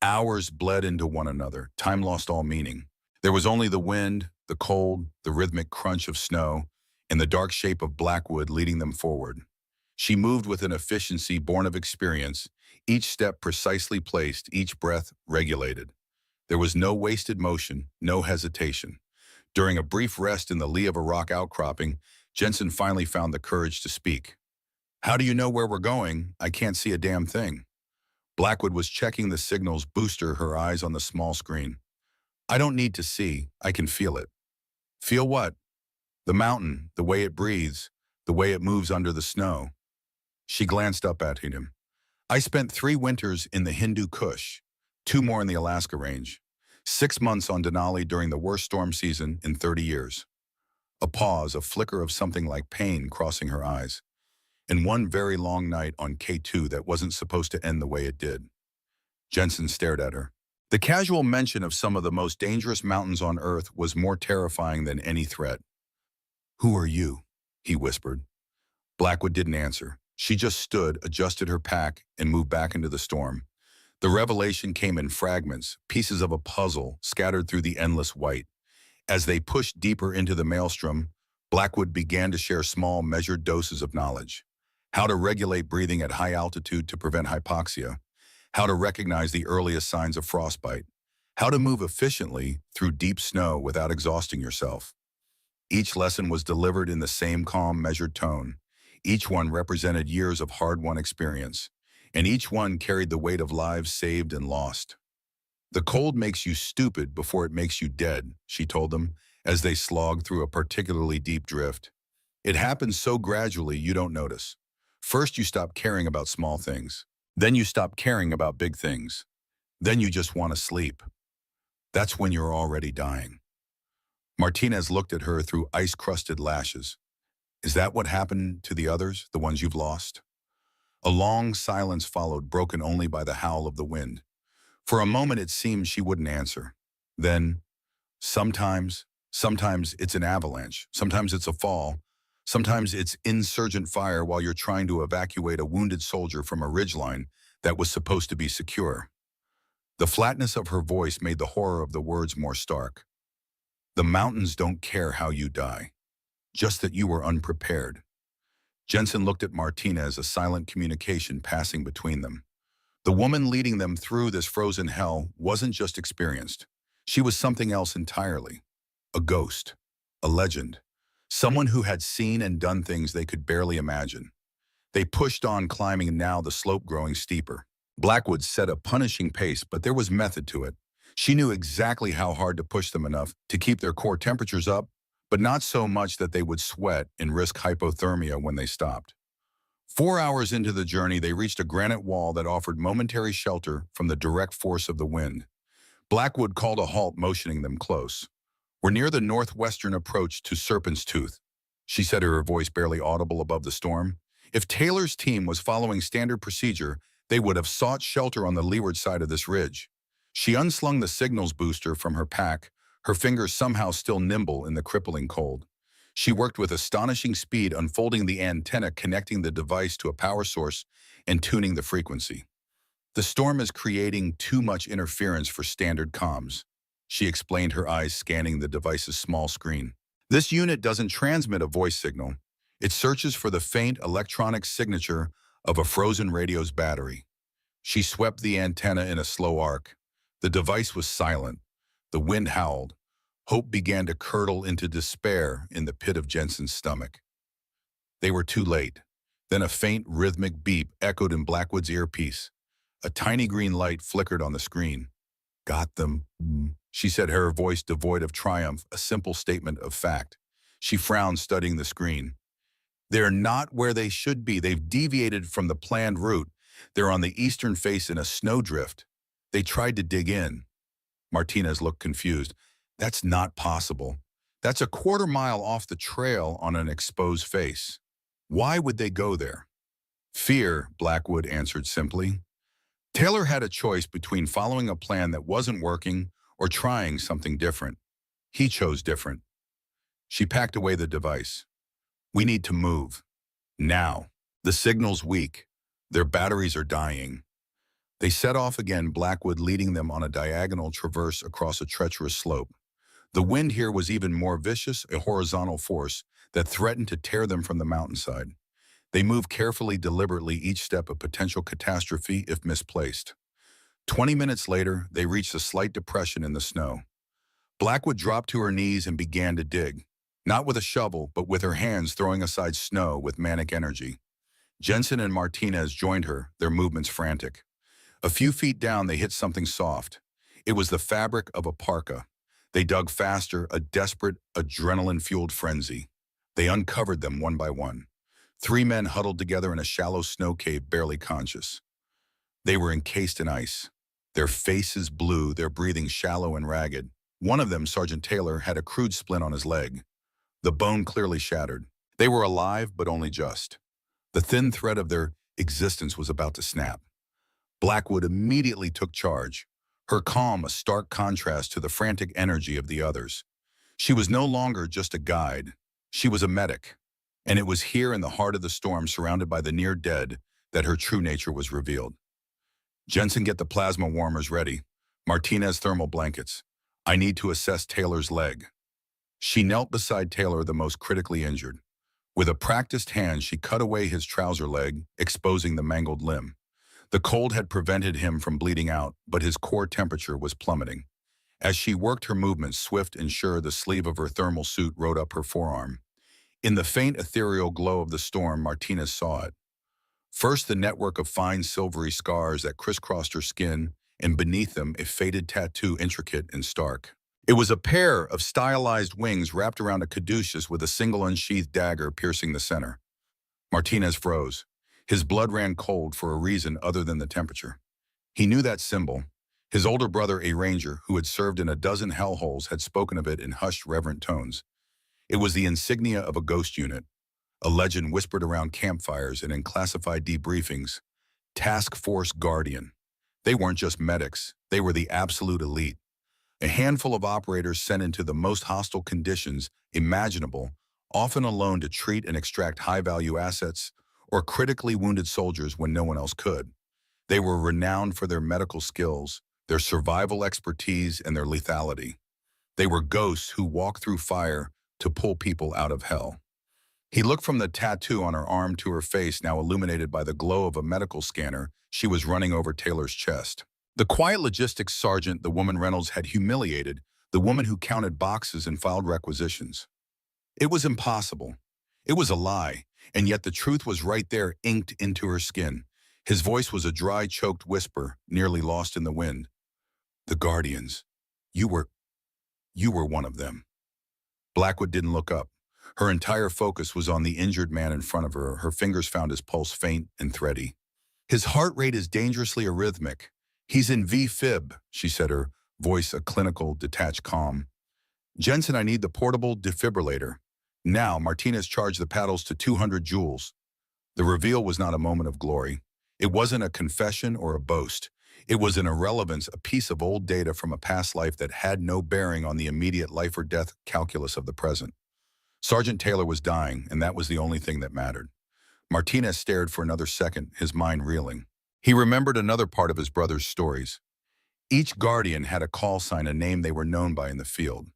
Hours bled into one another, time lost all meaning. There was only the wind, the cold, the rhythmic crunch of snow, and the dark shape of Blackwood leading them forward. She moved with an efficiency born of experience, each step precisely placed, each breath regulated. There was no wasted motion, no hesitation. During a brief rest in the lee of a rock outcropping, Jensen finally found the courage to speak. "How do you know where we're going? I can't see a damn thing." Blackwood was checking the signals booster, her eyes on the small screen. "I don't need to see, I can feel it." "Feel what?" "The mountain, the way it breathes, the way it moves under the snow." She glanced up at him. "I spent 3 winters in the Hindu Kush, 2 more in the Alaska range, 6 months on Denali during the worst storm season in 30 years. A pause, a flicker of something like pain crossing her eyes. And one very long night on K2 that wasn't supposed to end the way it did. Jensen stared at her. The casual mention of some of the most dangerous mountains on Earth was more terrifying than any threat. "Who are you?" he whispered. Blackwood didn't answer. She just stood, adjusted her pack, and moved back into the storm. The revelation came in fragments, pieces of a puzzle scattered through the endless white. As they pushed deeper into the maelstrom, Blackwood began to share small, measured doses of knowledge. How to regulate breathing at high altitude to prevent hypoxia. How to recognize the earliest signs of frostbite. how to move efficiently through deep snow without exhausting yourself. Each lesson was delivered in the same calm, measured tone. Each one represented years of hard-won experience, and each one carried the weight of lives saved and lost. The cold makes you stupid before it makes you dead, she told them, as they slogged through a particularly deep drift. It happens so gradually you don't notice. First you stop caring about small things. Then you stop caring about big things. Then you just want to sleep. That's when you're already dying. Martinez looked at her through ice-crusted lashes. Is that what happened to the others, the ones you've lost? A long silence followed, broken only by the howl of the wind. For a moment it seemed she wouldn't answer. Then, sometimes it's an avalanche, sometimes it's a fall, sometimes it's insurgent fire while you're trying to evacuate a wounded soldier from a ridgeline that was supposed to be secure. The flatness of her voice made the horror of the words more stark. The mountains don't care how you die, just that you were unprepared. Jensen looked at Martinez, a silent communication passing between them. The woman leading them through this frozen hell wasn't just experienced. She was something else entirely. A ghost, a legend, someone who had seen and done things they could barely imagine. They pushed on, climbing, now the slope growing steeper. Blackwood set a punishing pace, but there was method to it. She knew exactly how hard to push them enough to keep their core temperatures up, but not so much that they would sweat and risk hypothermia when they stopped. 4 hours into the journey, they reached a granite wall that offered momentary shelter from the direct force of the wind. Blackwood called a halt, motioning them close. We're near the northwestern approach to Serpent's Tooth, she said, her voice barely audible above the storm. If Taylor's team was following standard procedure, they would have sought shelter on the leeward side of this ridge. She unslung the signals booster from her pack, her fingers somehow still nimble in the crippling cold. She worked with astonishing speed, unfolding the antenna, connecting the device to a power source, and tuning the frequency. The storm is creating too much interference for standard comms, she explained, her eyes scanning the device's small screen. This unit doesn't transmit a voice signal. It searches for the faint electronic signature of a frozen radio's battery. She swept the antenna in a slow arc. The device was silent. The wind howled. Hope began to curdle into despair in the pit of Jensen's stomach. They were too late. Then a faint, rhythmic beep echoed in Blackwood's earpiece. A tiny green light flickered on the screen. Got them, she said, her voice devoid of triumph, a simple statement of fact. She frowned, studying the screen. They're not where they should be. They've deviated from the planned route. They're on the eastern face in a snowdrift. They tried to dig in. Martinez looked confused. That's not possible. That's a quarter-mile off the trail on an exposed face. Why would they go there? Fear, Blackwood answered simply. Taylor had a choice between following a plan that wasn't working or trying something different. He chose different. She packed away the device. We need to move. Now. The signal's weak. Their batteries are dying. They set off again, Blackwood leading them on a diagonal traverse across a treacherous slope. The wind here was even more vicious, a horizontal force that threatened to tear them from the mountainside. They moved carefully, deliberately, each step a potential catastrophe if misplaced. 20 minutes later, they reached a slight depression in the snow. Blackwood dropped to her knees and began to dig, not with a shovel, but with her hands, throwing aside snow with manic energy. Jensen and Martinez joined her, their movements frantic. A few feet down, they hit something soft. It was the fabric of a parka. They dug faster, a desperate, adrenaline-fueled frenzy. They uncovered them one by one. 3 men huddled together in a shallow snow cave, barely conscious. They were encased in ice. Their faces blue, their breathing shallow and ragged. One of them, Sergeant Taylor, had a crude splint on his leg. The bone clearly shattered. They were alive, but only just. The thin thread of their existence was about to snap. Blackwood immediately took charge, her calm a stark contrast to the frantic energy of the others. She was no longer just a guide. She was a medic. And it was here in the heart of the storm, surrounded by the near dead, that her true nature was revealed. Jensen, get the plasma warmers ready. Martinez, thermal blankets. I need to assess Taylor's leg. She knelt beside Taylor, the most critically injured. With a practiced hand, she cut away his trouser leg, exposing the mangled limb. The cold had prevented him from bleeding out, but his core temperature was plummeting. As she worked, her movements swift and sure, the sleeve of her thermal suit rode up her forearm. In the faint ethereal glow of the storm, Martinez saw it. First, the network of fine silvery scars that crisscrossed her skin, and beneath them, a faded tattoo intricate and stark. It was a pair of stylized wings wrapped around a caduceus with a single unsheathed dagger piercing the center. Martinez froze. His blood ran cold for a reason other than the temperature. He knew that symbol. His older brother, a ranger who had served in a dozen hellholes, had spoken of it in hushed, reverent tones. It was the insignia of a ghost unit, a legend whispered around campfires and in classified debriefings. Task Force Guardian. They weren't just medics, they were the absolute elite. A handful of operators sent into the most hostile conditions imaginable, often alone to treat and extract high-value assets or critically wounded soldiers when no one else could. They were renowned for their medical skills, their survival expertise, and their lethality. They were ghosts who walked through fire to pull people out of hell. He looked from the tattoo on her arm to her face, now illuminated by the glow of a medical scanner. She was running over Taylor's chest. The quiet logistics sergeant the woman Reynolds had humiliated, the woman who counted boxes and filed requisitions. It was impossible. It was a lie, and yet the truth was right there, inked into her skin. His voice was a dry, choked whisper, nearly lost in the wind. The Guardians. You were one of them. Blackwood didn't look up. Her entire focus was on the injured man in front of her. Her fingers found his pulse faint and thready. His heart rate is dangerously arrhythmic. He's in V-fib, she said, her voice a clinical, detached calm. Jensen, I need the portable defibrillator. Now, Martinez charged the paddles to 200 joules. The reveal was not a moment of glory. It wasn't a confession or a boast. It was an irrelevance, a piece of old data from a past life that had no bearing on the immediate life or death calculus of the present. Sergeant Taylor was dying, and that was the only thing that mattered. Martinez stared for another second, his mind reeling. He remembered another part of his brother's stories. Each Guardian had a call sign, a name they were known by in the field.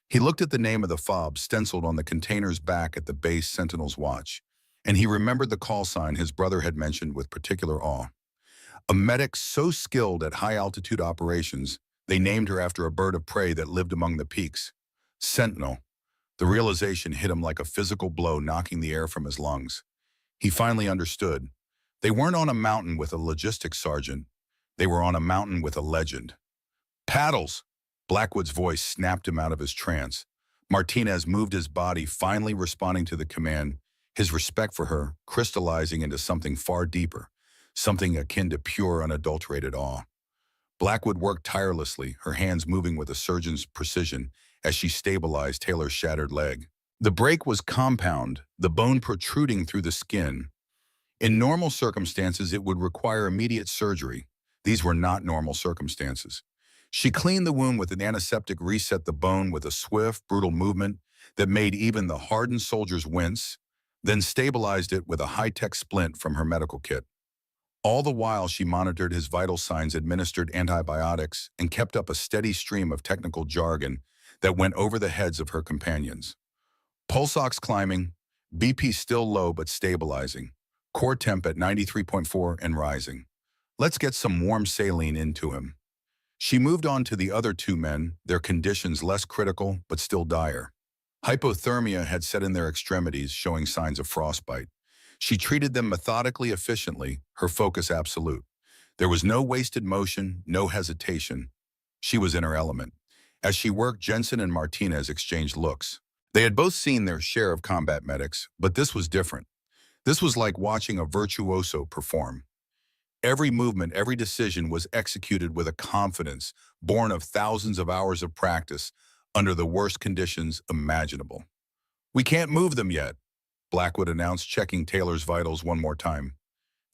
He looked at the name of the fob stenciled on the container's back at the base Sentinel's watch, and he remembered the call sign his brother had mentioned with particular awe. A medic so skilled at high-altitude operations, they named her after a bird of prey that lived among the peaks. Sentinel. The realization hit him like a physical blow, knocking the air from his lungs. He finally understood. They weren't on a mountain with a logistics sergeant. They were on a mountain with a legend. Paddles! Blackwood's voice snapped him out of his trance. Martinez moved his body, finally responding to the command, his respect for her crystallizing into something far deeper, something akin to pure, unadulterated awe. Blackwood worked tirelessly, her hands moving with a surgeon's precision as she stabilized Taylor's shattered leg. The break was compound, the bone protruding through the skin. In normal circumstances, it would require immediate surgery. These were not normal circumstances. She cleaned the wound with an antiseptic, reset the bone with a swift, brutal movement that made even the hardened soldiers wince, then stabilized it with a high-tech splint from her medical kit. All the while, she monitored his vital signs, administered antibiotics, and kept up a steady stream of technical jargon that went over the heads of her companions. Pulse ox climbing, BP still low but stabilizing, core temp at 93.4 and rising. Let's get some warm saline into him. She moved on to the other two men, their conditions less critical but still dire. Hypothermia had set in their extremities, showing signs of frostbite. She treated them methodically, efficiently, her focus absolute. There was no wasted motion, no hesitation. She was in her element. As she worked, Jensen and Martinez exchanged looks. They had both seen their share of combat medics, but this was different. This was like watching a virtuoso perform. Every movement, every decision was executed with a confidence born of thousands of hours of practice under the worst conditions imaginable. We can't move them yet, Blackwood announced, checking Taylor's vitals one more time.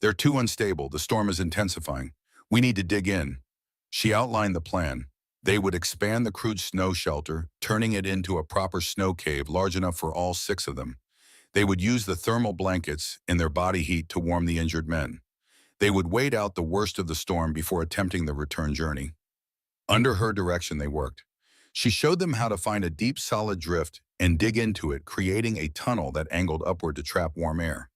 They're too unstable. The storm is intensifying. We need to dig in. She outlined the plan. They would expand the crude snow shelter, turning it into a proper snow cave large enough for all 6 of them. They would use the thermal blankets in their body heat to warm the injured men. They would wait out the worst of the storm before attempting the return journey. Under her direction, they worked. She showed them how to find a deep, solid drift and dig into it, creating a tunnel that angled upward to trap warm air.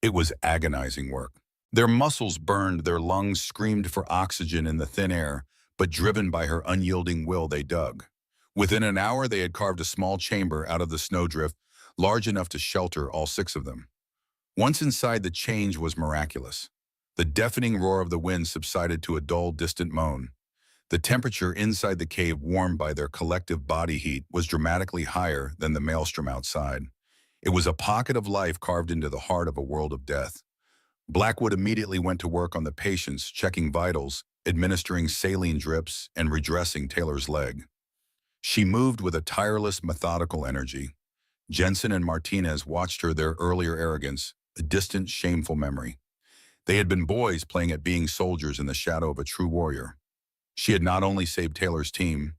It was agonizing work. Their muscles burned, their lungs screamed for oxygen in the thin air, but driven by her unyielding will, they dug. Within an hour, they had carved a small chamber out of the snowdrift, large enough to shelter all six of them. Once inside, the change was miraculous. The deafening roar of the wind subsided to a dull, distant moan. The temperature inside the cave, warmed by their collective body heat, was dramatically higher than the maelstrom outside. It was a pocket of life carved into the heart of a world of death. Blackwood immediately went to work on the patients, checking vitals, administering saline drips, and redressing Taylor's leg. She moved with a tireless, methodical energy. Jensen and Martinez watched her, their earlier arrogance, a distant, shameful memory. They had been boys playing at being soldiers in the shadow of a true warrior. She had not only saved Taylor's team,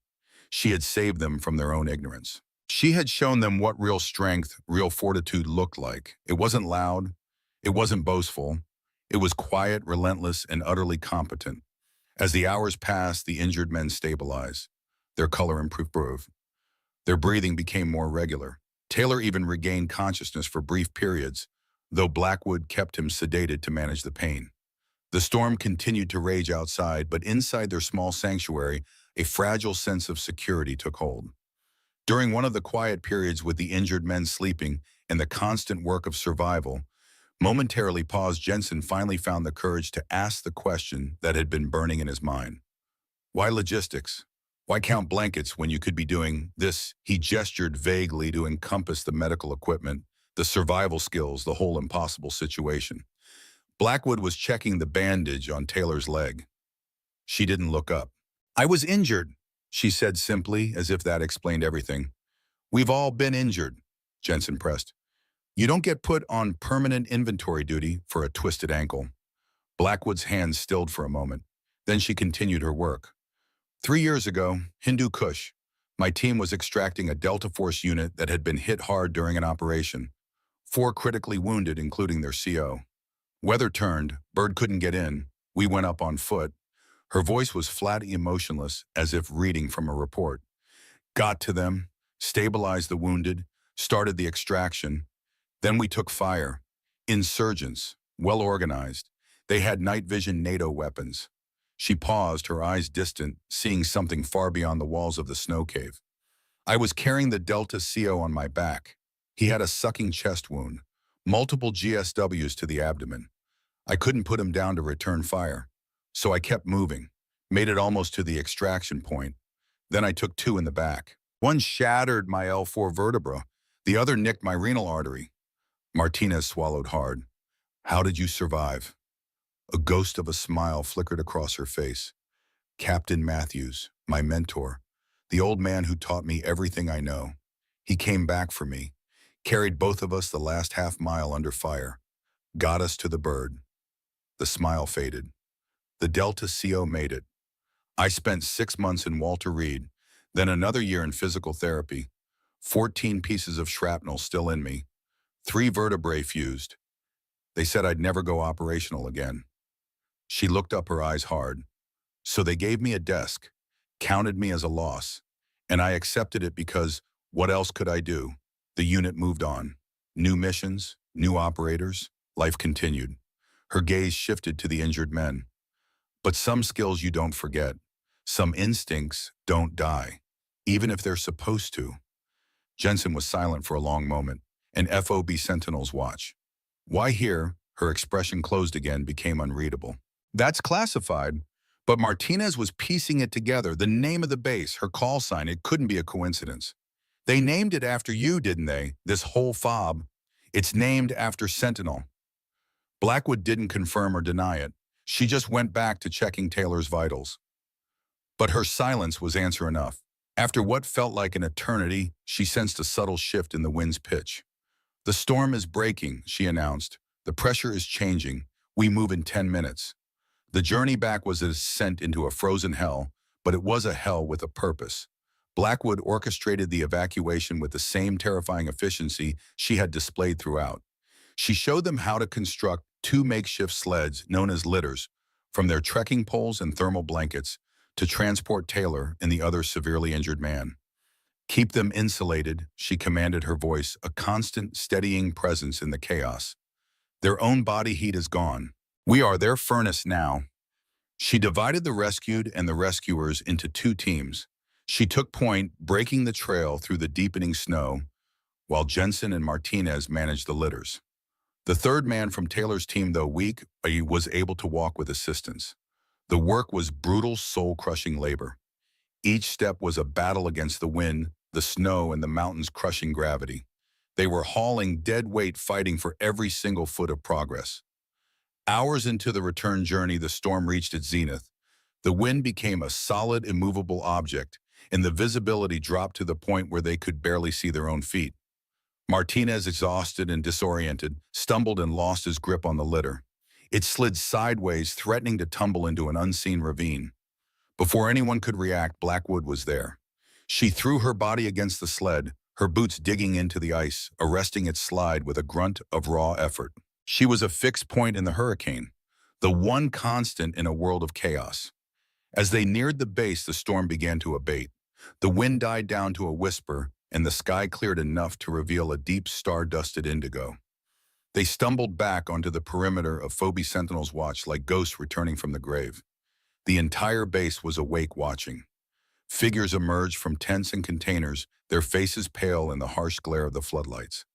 she had saved them from their own ignorance. She had shown them what real strength, real fortitude looked like. It wasn't loud, it wasn't boastful, it was quiet, relentless, and utterly competent. As the hours passed, the injured men stabilized. Their color improved. Their breathing became more regular. Taylor even regained consciousness for brief periods, though Blackwood kept him sedated to manage the pain. The storm continued to rage outside, but inside their small sanctuary, a fragile sense of security took hold. During one of the quiet periods, with the injured men sleeping and the constant work of survival, momentarily paused, Jensen finally found the courage to ask the question that had been burning in his mind. Why logistics? Why count blankets when you could be doing this? He gestured vaguely to encompass the medical equipment, the survival skills, the whole impossible situation. Blackwood was checking the bandage on Taylor's leg. She didn't look up. "I was injured," she said simply, as if that explained everything. "We've all been injured," Jensen pressed. "You don't get put on permanent inventory duty for a twisted ankle." Blackwood's hands stilled for a moment. Then she continued her work. 3 years ago, Hindu Kush, my team was extracting a Delta Force unit that had been hit hard during an operation. 4 critically wounded, including their CO. Weather turned, Bird couldn't get in. We went up on foot. Her voice was flat, emotionless, as if reading from a report. Got to them, stabilized the wounded, started the extraction. Then we took fire. Insurgents, well organized. They had night vision NATO weapons. She paused, her eyes distant, seeing something far beyond the walls of the snow cave. I was carrying the Delta CO on my back. He had a sucking chest wound, multiple GSWs to the abdomen. I couldn't put him down to return fire, so I kept moving, made it almost to the extraction point. Then I took 2 in the back. One shattered my L4 vertebra, the other nicked my renal artery. Martinez swallowed hard. How did you survive? A ghost of a smile flickered across her face. Captain Matthews, my mentor, the old man who taught me everything I know. He came back for me, carried both of us the last half-mile under fire, got us to the Bird. The smile faded. The Delta CO made it. I spent 6 months in Walter Reed, then another year in physical therapy, 14 pieces of shrapnel still in me, 3 vertebrae fused. They said I'd never go operational again. She looked up, her eyes hard. So they gave me a desk, counted me as a loss, and I accepted it because what else could I do? The unit moved on. New missions, new operators, life continued. Her gaze shifted to the injured men. But some skills you don't forget. Some instincts don't die, even if they're supposed to. Jensen was silent for a long moment, and FOB Sentinels watch. Why here? Her expression closed again, became unreadable. That's classified. But Martinez was piecing it together. The name of the base, her call sign, it couldn't be a coincidence. They named it after you, didn't they? This whole fob. It's named after Sentinel. Blackwood didn't confirm or deny it. She just went back to checking Taylor's vitals. But her silence was answer enough. After what felt like an eternity, she sensed a subtle shift in the wind's pitch. The storm is breaking, she announced. The pressure is changing. We move in 10 minutes. The journey back was a descent into a frozen hell, but it was a hell with a purpose. Blackwood orchestrated the evacuation with the same terrifying efficiency she had displayed throughout. She showed them how to construct 2 makeshift sleds known as litters, from their trekking poles and thermal blankets, to transport Taylor and the other severely injured man. Keep them insulated, she commanded, her voice a constant, steadying presence in the chaos. Their own body heat is gone. We are their furnace now. She divided the rescued and the rescuers into two teams. She took point, breaking the trail through the deepening snow, while Jensen and Martinez managed the litters. The third man from Taylor's team, though weak, was able to walk with assistance. The work was brutal, soul-crushing labor. Each step was a battle against the wind, the snow, and the mountain's crushing gravity. They were hauling dead weight, fighting for every single foot of progress. Hours into the return journey, the storm reached its zenith. The wind became a solid, immovable object, and the visibility dropped to the point where they could barely see their own feet. Martinez, exhausted and disoriented, stumbled and lost his grip on the litter. It slid sideways, threatening to tumble into an unseen ravine. Before anyone could react, Blackwood was there. She threw her body against the sled, her boots digging into the ice, arresting its slide with a grunt of raw effort. She was a fixed point in the hurricane, the one constant in a world of chaos. As they neared the base, the storm began to abate. The wind died down to a whisper, and the sky cleared enough to reveal a deep star-dusted indigo. They stumbled back onto the perimeter of Phobie Sentinel's watch like ghosts returning from the grave. The entire base was awake, watching. Figures emerged from tents and containers, their faces pale in the harsh glare of the floodlights.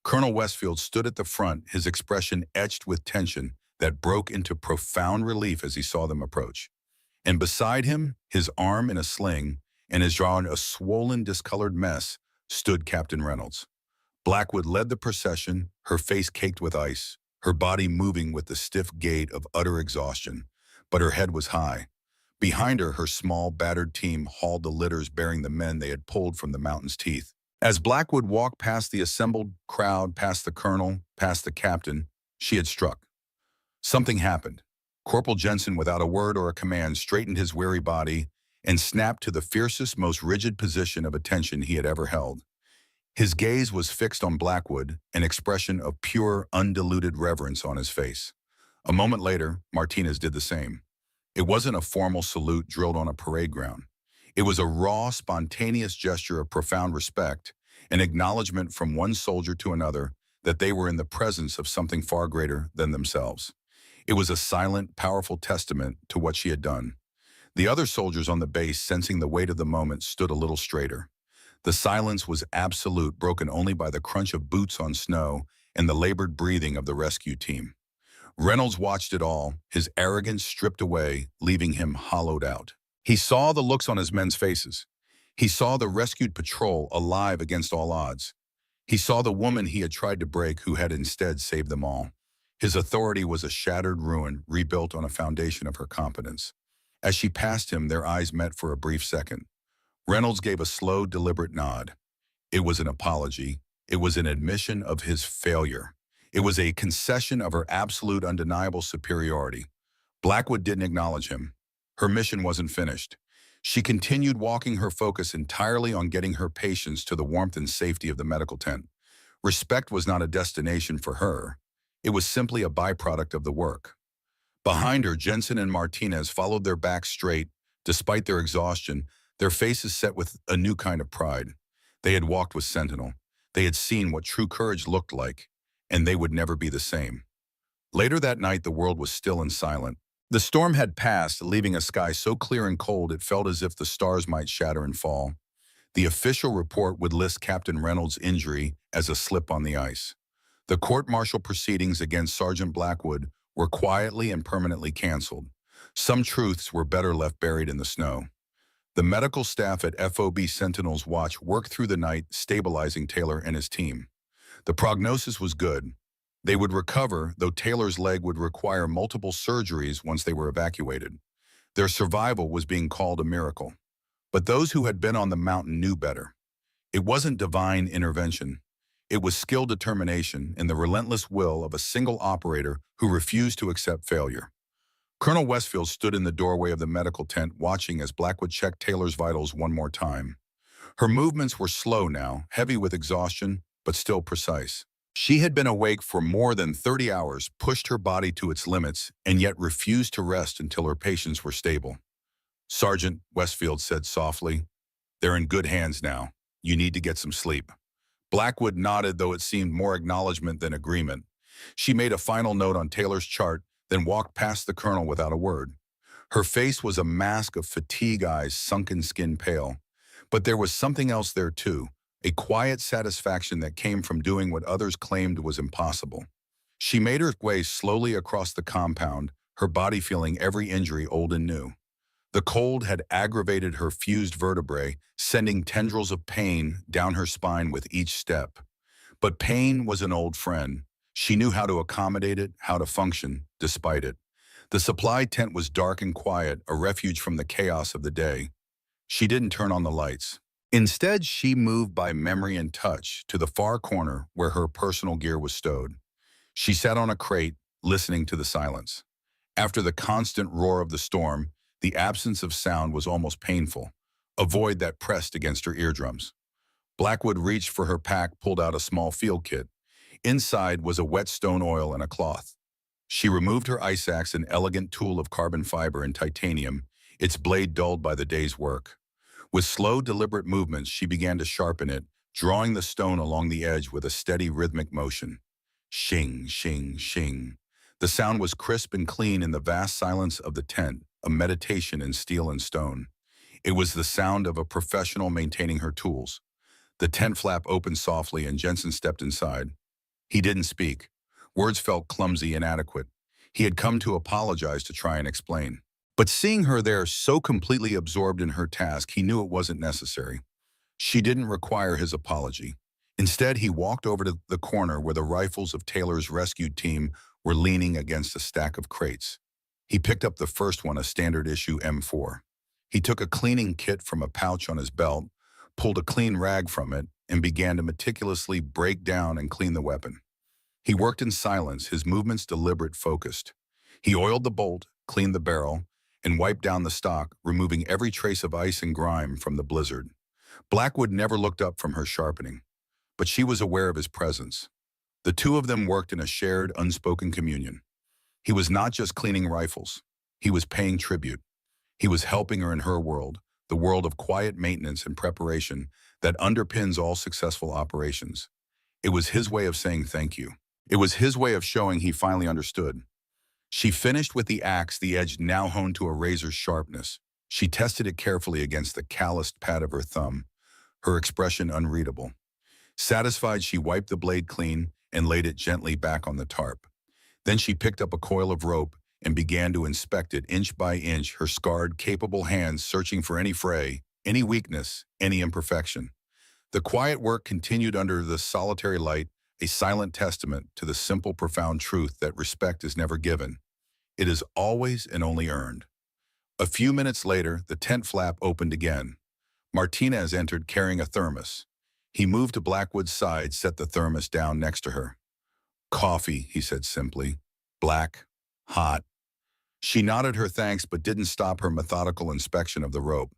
Colonel Westfield stood at the front, his expression etched with tension that broke into profound relief as he saw them approach. And beside him, his arm in a sling and his jaw in a swollen, discolored mess, stood Captain Reynolds. Blackwood led the procession, her face caked with ice, her body moving with the stiff gait of utter exhaustion, but her head was high. Behind her, her small, battered team hauled the litters bearing the men they had pulled from the mountain's teeth. As Blackwood walked past the assembled crowd, past the colonel, past the captain, she had struck. Something happened. Corporal Jensen, without a word or a command, straightened his weary body and snapped to the fiercest, most rigid position of attention he had ever held. His gaze was fixed on Blackwood, an expression of pure, undiluted reverence on his face. A moment later, Martinez did the same. It wasn't a formal salute drilled on a parade ground. It was a raw, spontaneous gesture of profound respect, an acknowledgement from one soldier to another that they were in the presence of something far greater than themselves. It was a silent, powerful testament to what she had done. The other soldiers on the base, sensing the weight of the moment, stood a little straighter. The silence was absolute, broken only by the crunch of boots on snow and the labored breathing of the rescue team. Reynolds watched it all, his arrogance stripped away, leaving him hollowed out. He saw the looks on his men's faces. He saw the rescued patrol alive against all odds. He saw the woman he had tried to break who had instead saved them all. His authority was a shattered ruin, rebuilt on a foundation of her competence. As she passed him, their eyes met for a brief second. Reynolds gave a slow, deliberate nod. It was an apology. It was an admission of his failure. It was a concession of her absolute, undeniable superiority. Blackwood didn't acknowledge him. Her mission wasn't finished. She continued, walking, her focus entirely on getting her patients to the warmth and safety of the medical tent. Respect was not a destination for her. It was simply a byproduct of the work. Behind her, Jensen and Martinez followed, their backs straight, despite their exhaustion, their faces set with a new kind of pride. They had walked with Sentinel. They had seen what true courage looked like, and they would never be the same. Later that night, the world was still and silent. The storm had passed, leaving a sky so clear and cold it felt as if the stars might shatter and fall. The official report would list Captain Reynolds' injury as a slip on the ice. The court-martial proceedings against Sergeant Blackwood were quietly and permanently canceled. Some truths were better left buried in the snow. The medical staff at FOB Sentinel's watch worked through the night, stabilizing Taylor and his team. The prognosis was good. They would recover, though Taylor's leg would require multiple surgeries once they were evacuated. Their survival was being called a miracle. But those who had been on the mountain knew better. It wasn't divine intervention. It was skilled determination and the relentless will of a single operator who refused to accept failure. Colonel Westfield stood in the doorway of the medical tent, watching as Blackwood checked Taylor's vitals one more time. Her movements were slow now, heavy with exhaustion, but still precise. She had been awake for more than 30 hours, pushed her body to its limits, and yet refused to rest until her patients were stable. "Sergeant," Westfield said softly, "they're in good hands now. You need to get some sleep." Blackwood nodded, though it seemed more acknowledgement than agreement. She made a final note on Taylor's chart, then walked past the colonel without a word. Her face was a mask of fatigue, eyes sunken, skin pale. But there was something else there too, a quiet satisfaction that came from doing what others claimed was impossible. She made her way slowly across the compound, her body feeling every injury old and new. The cold had aggravated her fused vertebrae, sending tendrils of pain down her spine with each step. But pain was an old friend. She knew how to accommodate it, how to function, despite it. The supply tent was dark and quiet, a refuge from the chaos of the day. She didn't turn on the lights. Instead, she moved by memory and touch to the far corner where her personal gear was stowed. She sat on a crate, listening to the silence. After the constant roar of the storm, the absence of sound was almost painful, a void that pressed against her eardrums. Blackwood reached for her pack, pulled out a small field kit. Inside was a wet stone oil and a cloth. She removed her ice axe, an elegant tool of carbon fiber and titanium, its blade dulled by the day's work. With slow, deliberate movements, she began to sharpen it, drawing the stone along the edge with a steady, rhythmic motion. Shing, shing, shing. The sound was crisp and clean in the vast silence of the tent, a meditation in steel and stone. It was the sound of a professional maintaining her tools. The tent flap opened softly and Jensen stepped inside. He didn't speak. Words felt clumsy, inadequate. He had come to apologize, to try and explain. But seeing her there so completely absorbed in her task, he knew it wasn't necessary. She didn't require his apology. Instead, he walked over to the corner where the rifles of Taylor's rescue team were leaning against a stack of crates. He picked up the first one, a standard issue M4. He took a cleaning kit from a pouch on his belt, pulled a clean rag from it, and began to meticulously break down and clean the weapon. He worked in silence, his movements deliberate, focused. He oiled the bolt, cleaned the barrel, and wiped down the stock, removing every trace of ice and grime from the blizzard. Blackwood never looked up from her sharpening, but she was aware of his presence. The two of them worked in a shared, unspoken communion. He was not just cleaning rifles. He was paying tribute. He was helping her in her world, the world of quiet maintenance and preparation that underpins all successful operations. It was his way of saying thank you. It was his way of showing he finally understood. She finished with the axe, the edge now honed to a razor's sharpness. She tested it carefully against the calloused pad of her thumb, her expression unreadable. Satisfied, she wiped the blade clean and laid it gently back on the tarp. Then she picked up a coil of rope and began to inspect it inch by inch, her scarred, capable hands searching for any fray, any weakness, any imperfection. The quiet work continued under the solitary light, a silent testament to the simple, profound truth that respect is never given. It is always and only earned. A few minutes later, the tent flap opened again. Martinez entered carrying a thermos. He moved to Blackwood's side, set the thermos down next to her. "Coffee," he said simply. "Black, hot." She nodded her thanks but didn't stop her methodical inspection of the rope.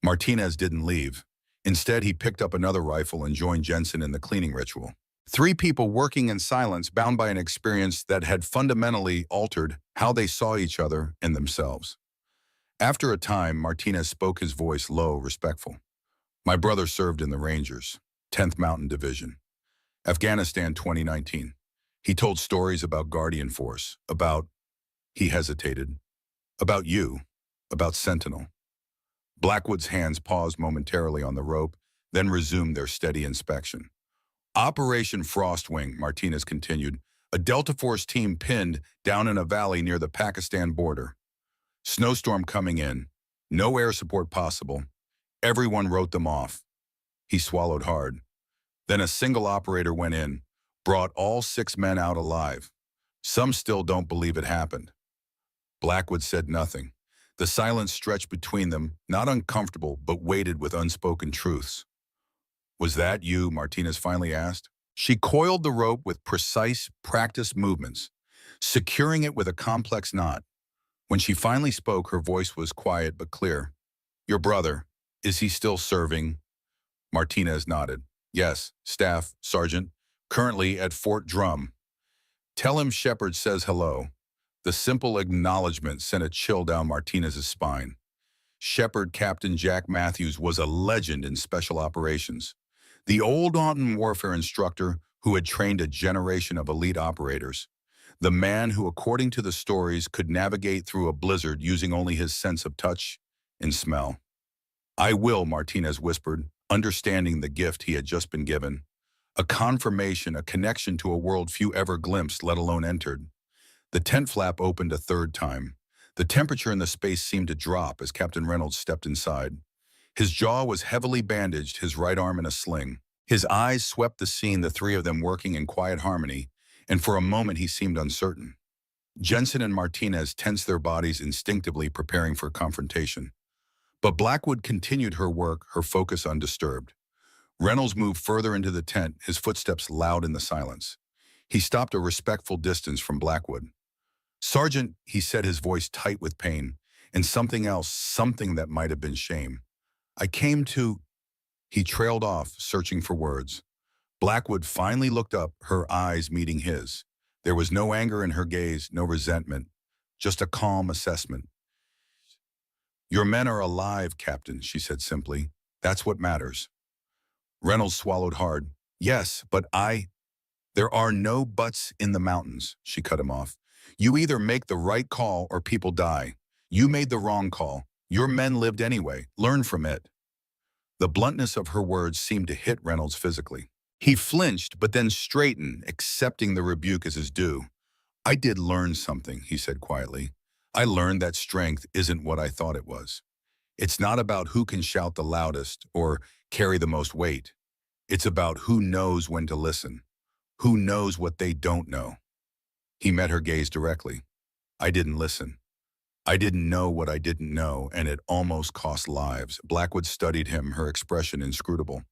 Martinez didn't leave. Instead, he picked up another rifle and joined Jensen in the cleaning ritual. Three people working in silence, bound by an experience that had fundamentally altered how they saw each other and themselves. After a time, Martinez spoke, his voice low, respectful. "My brother served in the Rangers, 10th Mountain Division, Afghanistan 2019. He told stories about Guardian Force, about," he hesitated, "about you, about Sentinel." Blackwood's hands paused momentarily on the rope, then resumed their steady inspection. "Operation Frostwing," Martinez continued, "a Delta Force team pinned down in a valley near the Pakistan border. Snowstorm coming in, no air support possible. Everyone wrote them off." He swallowed hard. "Then a single operator went in, brought all 6 men out alive. Some still don't believe it happened." Blackwood said nothing. The silence stretched between them, not uncomfortable, but weighted with unspoken truths. "Was that you?" Martinez finally asked. She coiled the rope with precise, practiced movements, securing it with a complex knot. When she finally spoke, her voice was quiet but clear. "Your brother, is he still serving?" Martinez nodded. "Yes, Staff Sergeant, currently at Fort Drum. Tell him Shepard says hello." The simple acknowledgement sent a chill down Martinez's spine. Shepard, Captain Jack Matthews, was a legend in special operations. The old Taunton warfare instructor who had trained a generation of elite operators. The man who, according to the stories, could navigate through a blizzard using only his sense of touch and smell. I will, Martinez whispered, understanding the gift he had just been given. A confirmation, a connection to a world few ever glimpsed, let alone entered. The tent flap opened a third time. The temperature in the space seemed to drop as Captain Reynolds stepped inside. His jaw was heavily bandaged, his right arm in a sling. His eyes swept the scene, the three of them working in quiet harmony, and for a moment he seemed uncertain. Jensen and Martinez tensed their bodies instinctively, preparing for confrontation. But Blackwood continued her work, her focus undisturbed. Reynolds moved further into the tent, his footsteps loud in the silence. He stopped a respectful distance from Blackwood. "Sergeant," he said, his voice tight with pain, and something else, something that might have been shame. "I came to—" He trailed off, searching for words. Blackwood finally looked up, her eyes meeting his. There was no anger in her gaze, no resentment, just a calm assessment. "Your men are alive, Captain," she said simply. "That's what matters." Reynolds swallowed hard. "Yes, but There are no buts in the mountains," she cut him off. "You either make the right call or people die. You made the wrong call. Your men lived anyway. Learn from it." The bluntness of her words seemed to hit Reynolds physically. He flinched, but then straightened, accepting the rebuke as his due. "I did learn something," he said quietly. "I learned that strength isn't what I thought it was. It's not about who can shout the loudest or carry the most weight. It's about who knows when to listen, who knows what they don't know." He met her gaze directly. "I didn't listen. I didn't know what I didn't know, and it almost cost lives." Blackwood studied him, her expression inscrutable.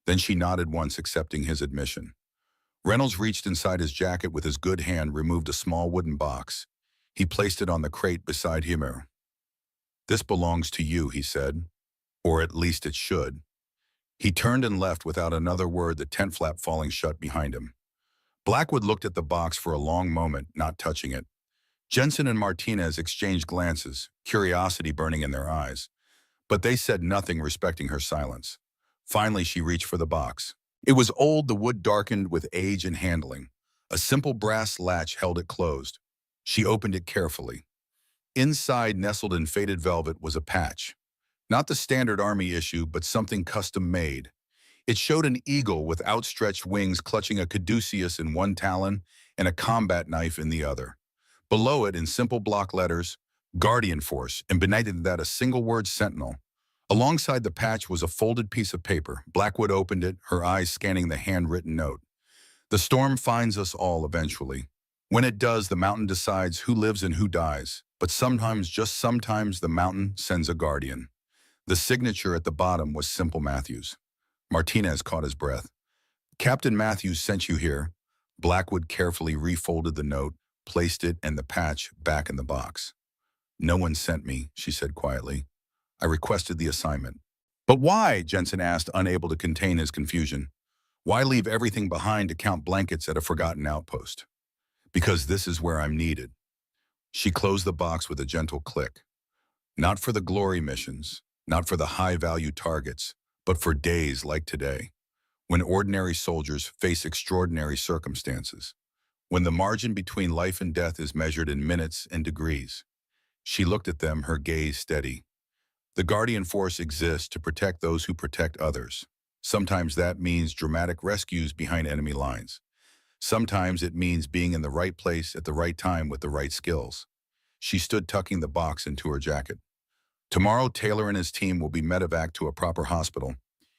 Then she nodded once, accepting his admission. Reynolds reached inside his jacket with his good hand, removed a small wooden box. He placed it on the crate beside him. "This belongs to you," he said. "Or at least it should." He turned and left without another word, the tent flap falling shut behind him. Blackwood looked at the box for a long moment, not touching it. Jensen and Martinez exchanged glances, curiosity burning in their eyes. But they said nothing, respecting her silence. Finally, she reached for the box. It was old, the wood darkened with age and handling. A simple brass latch held it closed. She opened it carefully. Inside, nestled in faded velvet, was a patch. Not the standard army issue, but something custom-made. It showed an eagle with outstretched wings clutching a caduceus in one talon and a combat knife in the other. Below it, in simple block letters, "Guardian Force," and beneath that a single word, "Sentinel." Alongside the patch was a folded piece of paper. Blackwood opened it, her eyes scanning the handwritten note. "The storm finds us all eventually. When it does, the mountain decides who lives and who dies. But sometimes, just sometimes, the mountain sends a guardian." The signature at the bottom was Simple Matthews. Martinez caught his breath. "Captain Matthews sent you here." Blackwood carefully refolded the note, placed it and the patch back in the box. "No one sent me," she said quietly. "I requested the assignment." "But why?" Jensen asked, unable to contain his confusion. "Why leave everything behind to count blankets at a forgotten outpost?" "Because this is where I'm needed." She closed the box with a gentle click. "Not for the glory missions, not for the high-value targets, but for days like today, when ordinary soldiers face extraordinary circumstances, when the margin between life and death is measured in minutes and degrees." She looked at them, her gaze steady. "The Guardian Force exists to protect those who protect others. Sometimes that means dramatic rescues behind enemy lines. Sometimes it means being in the right place at the right time with the right skills." She stood, tucking the box into her jacket. "Tomorrow, Taylor and his team will be medevaced to a proper hospital.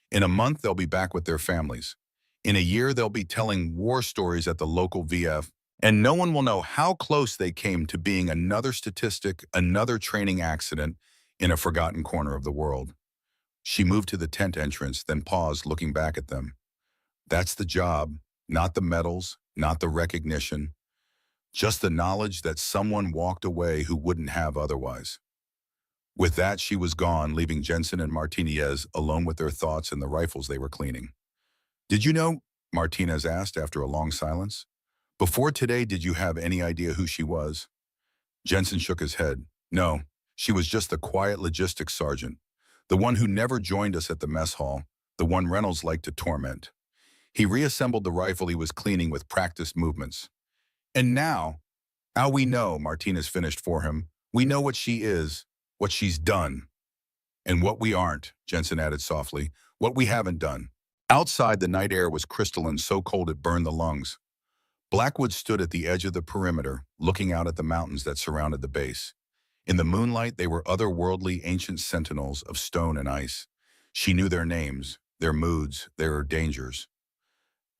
In a month, they'll be back with their families. In a year, they'll be telling war stories at the local VF, and no one will know how close they came to being another statistic, another training accident in a forgotten corner of the world." She moved to the tent entrance, then paused, looking back at them. "That's the job, not the medals, not the recognition, just the knowledge that someone walked away who wouldn't have otherwise." With that, she was gone, leaving Jensen and Martinez alone with their thoughts and the rifles they were cleaning. "Did you know?" Martinez asked after a long silence. "Before today, did you have any idea who she was?" Jensen shook his head. "No, she was just the quiet logistics sergeant, the one who never joined us at the mess hall, the one Reynolds liked to torment." He reassembled the rifle he was cleaning with practiced movements. "And now, How we know, Martinez finished for him. We know what she is, what she's done. And what we aren't, Jensen added softly, what we haven't done. Outside, the night air was crystalline, so cold it burned the lungs. Blackwood stood at the edge of the perimeter, looking out at the mountains that surrounded the base. In the moonlight, they were otherworldly ancient sentinels of stone and ice. She knew their names, their moods, their dangers.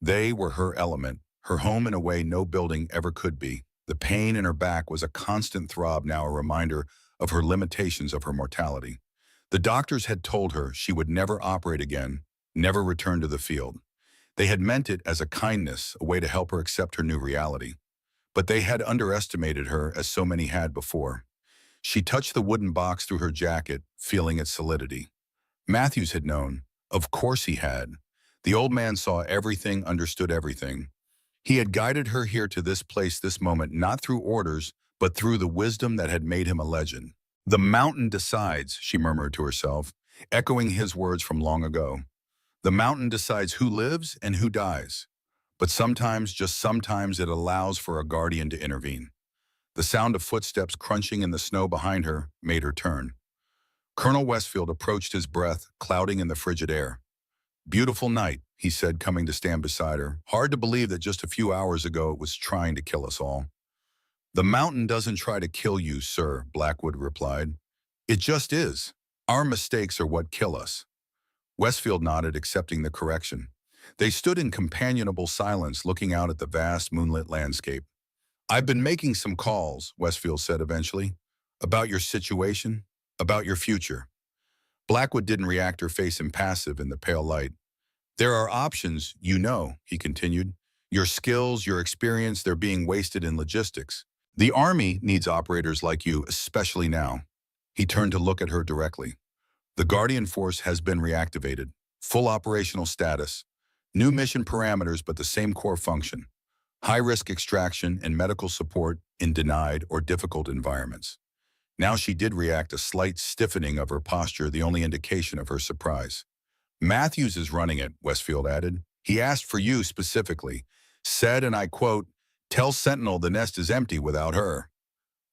They were her element, her home in a way no building ever could be. The pain in her back was a constant throb, now a reminder of her limitations of her mortality. The doctors had told her she would never operate again, never return to the field. They had meant it as a kindness, a way to help her accept her new reality. But they had underestimated her, as so many had before. She touched the wooden box through her jacket, feeling its solidity. Matthews had known. Of course he had. The old man saw everything, understood everything. He had guided her here to this place, this moment, not through orders, but through the wisdom that had made him a legend. The mountain decides, she murmured to herself, echoing his words from long ago. The mountain decides who lives and who dies. But sometimes, just sometimes, it allows for a guardian to intervene. The sound of footsteps crunching in the snow behind her made her turn. Colonel Westfield approached, his breath clouding in the frigid air. "Beautiful night," he said, coming to stand beside her. "Hard to believe that just a few hours ago it was trying to kill us all." "The mountain doesn't try to kill you, sir," Blackwood replied. "It just is. Our mistakes are what kill us." Westfield nodded, accepting the correction. They stood in companionable silence, looking out at the vast moonlit landscape. "I've been making some calls," Westfield said eventually, "about your situation, about your future." Blackwood didn't react, her face impassive in the pale light. "There are options, you know," he continued. "Your skills, your experience, they're being wasted in logistics. The Army needs operators like you, especially now." He turned to look at her directly. "The Guardian Force has been reactivated. Full operational status. New mission parameters, but the same core function. High-risk extraction and medical support in denied or difficult environments." Now she did react, a slight stiffening of her posture, the only indication of her surprise. "Matthews is running it," Westfield added. "He asked for you specifically. Said, and I quote, 'Tell Sentinel the nest is empty without her.'"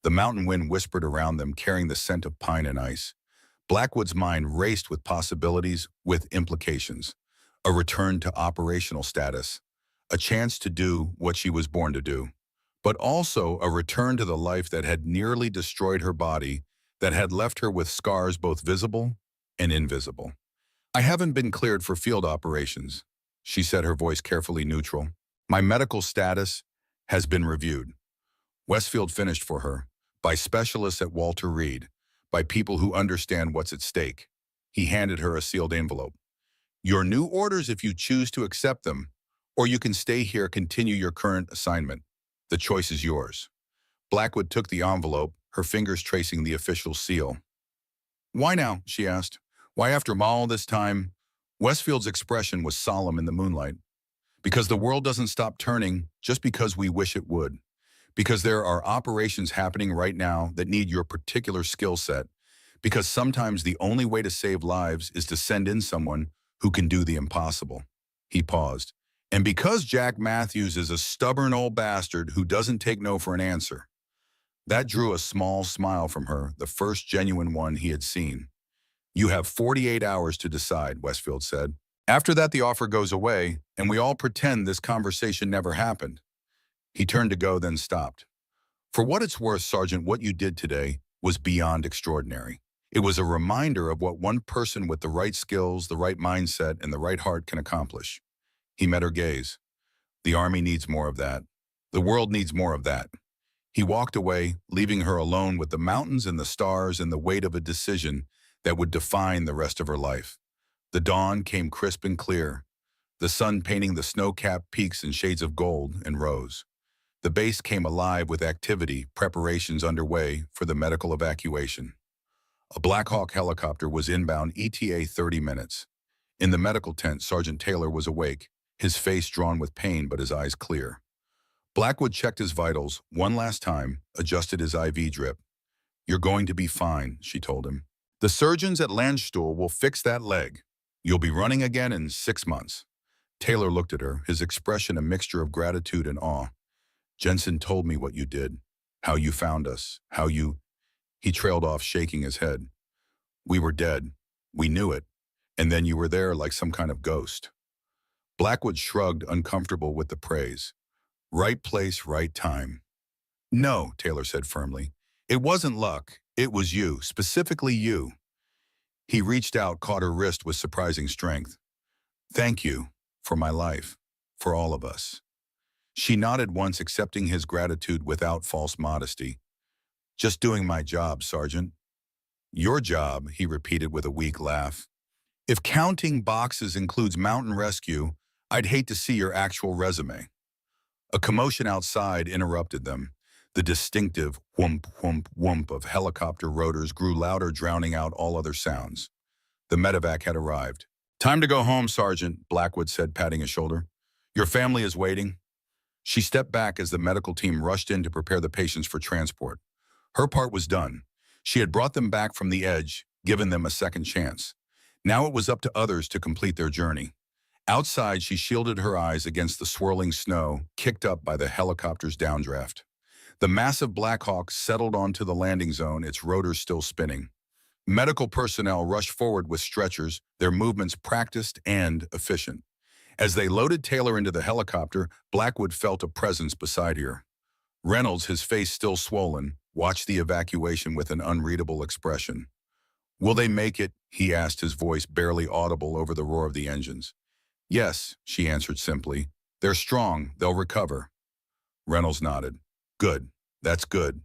The mountain wind whispered around them, carrying the scent of pine and ice. Blackwood's mind raced with possibilities, with implications. A return to operational status. A chance to do what she was born to do. But also a return to the life that had nearly destroyed her body, that had left her with scars both visible and invisible. "I haven't been cleared for field operations," she said, her voice carefully neutral. "My medical status has been reviewed." Westfield finished for her, by specialists at Walter Reed, by people who understand what's at stake. He handed her a sealed envelope. "Your new orders if you choose to accept them, or you can stay here, continue your current assignment. The choice is yours." Blackwood took the envelope, her fingers tracing the official seal. "Why now?" she asked. "Why after all this time?" Westfield's expression was solemn in the moonlight. "Because the world doesn't stop turning just because we wish it would. Because there are operations happening right now that need your particular skill set. Because sometimes the only way to save lives is to send in someone who can do the impossible." He paused. "And because Jack Matthews is a stubborn old bastard who doesn't take no for an answer." That drew a small smile from her, the first genuine one he had seen. "You have 48 hours to decide," Westfield said. "After that, the offer goes away, and we all pretend this conversation never happened." He turned to go, then stopped. "For what it's worth, Sergeant, what you did today was beyond extraordinary. It was a reminder of what one person with the right skills, the right mindset, and the right heart can accomplish." He met her gaze. "The Army needs more of that. The world needs more of that." He walked away, leaving her alone with the mountains and the stars and the weight of a decision that would define the rest of her life. The dawn came crisp and clear, the sun painting the snow-capped peaks in shades of gold and rose. The base came alive with activity, preparations underway for the medical evacuation. A Black Hawk helicopter was inbound ETA 30 minutes. In the medical tent, Sergeant Taylor was awake, his face drawn with pain but his eyes clear. Blackwood checked his vitals one last time, adjusted his IV drip. "You're going to be fine," she told him. "The surgeons at Landstuhl will fix that leg. You'll be running again in 6 months." Taylor looked at her, his expression a mixture of gratitude and awe. "Jensen told me what you did. How you found us, how you... He trailed off, shaking his head. We were dead. We knew it. And then you were there like some kind of ghost. Blackwood shrugged, uncomfortable with the praise. Right place, right time. No, Taylor said firmly. It wasn't luck. It was you, specifically you. He reached out, caught her wrist with surprising strength. Thank you for my life, for all of us. She nodded once, accepting his gratitude without false modesty. Just doing my job, Sergeant. Your job, he repeated with a weak laugh. If counting boxes includes mountain rescue, I'd hate to see your actual resume. A commotion outside interrupted them. The distinctive whoomp, whoomp, whoomp of helicopter rotors grew louder, drowning out all other sounds. The medevac had arrived. Time to go home, Sergeant, Blackwood said, patting his shoulder. Your family is waiting. She stepped back as the medical team rushed in to prepare the patients for transport. Her part was done. She had brought them back from the edge, given them a second chance. Now it was up to others to complete their journey. Outside, she shielded her eyes against the swirling snow, kicked up by the helicopter's downdraft. The massive Black Hawk settled onto the landing zone, its rotors still spinning. Medical personnel rushed forward with stretchers, their movements practiced and efficient. As they loaded Taylor into the helicopter, Blackwood felt a presence beside her. Reynolds, his face still swollen, watched the evacuation with an unreadable expression. Will they make it? He asked, his voice barely audible over the roar of the engines. Yes, she answered simply. They're strong. They'll recover. Reynolds nodded. Good. That's good.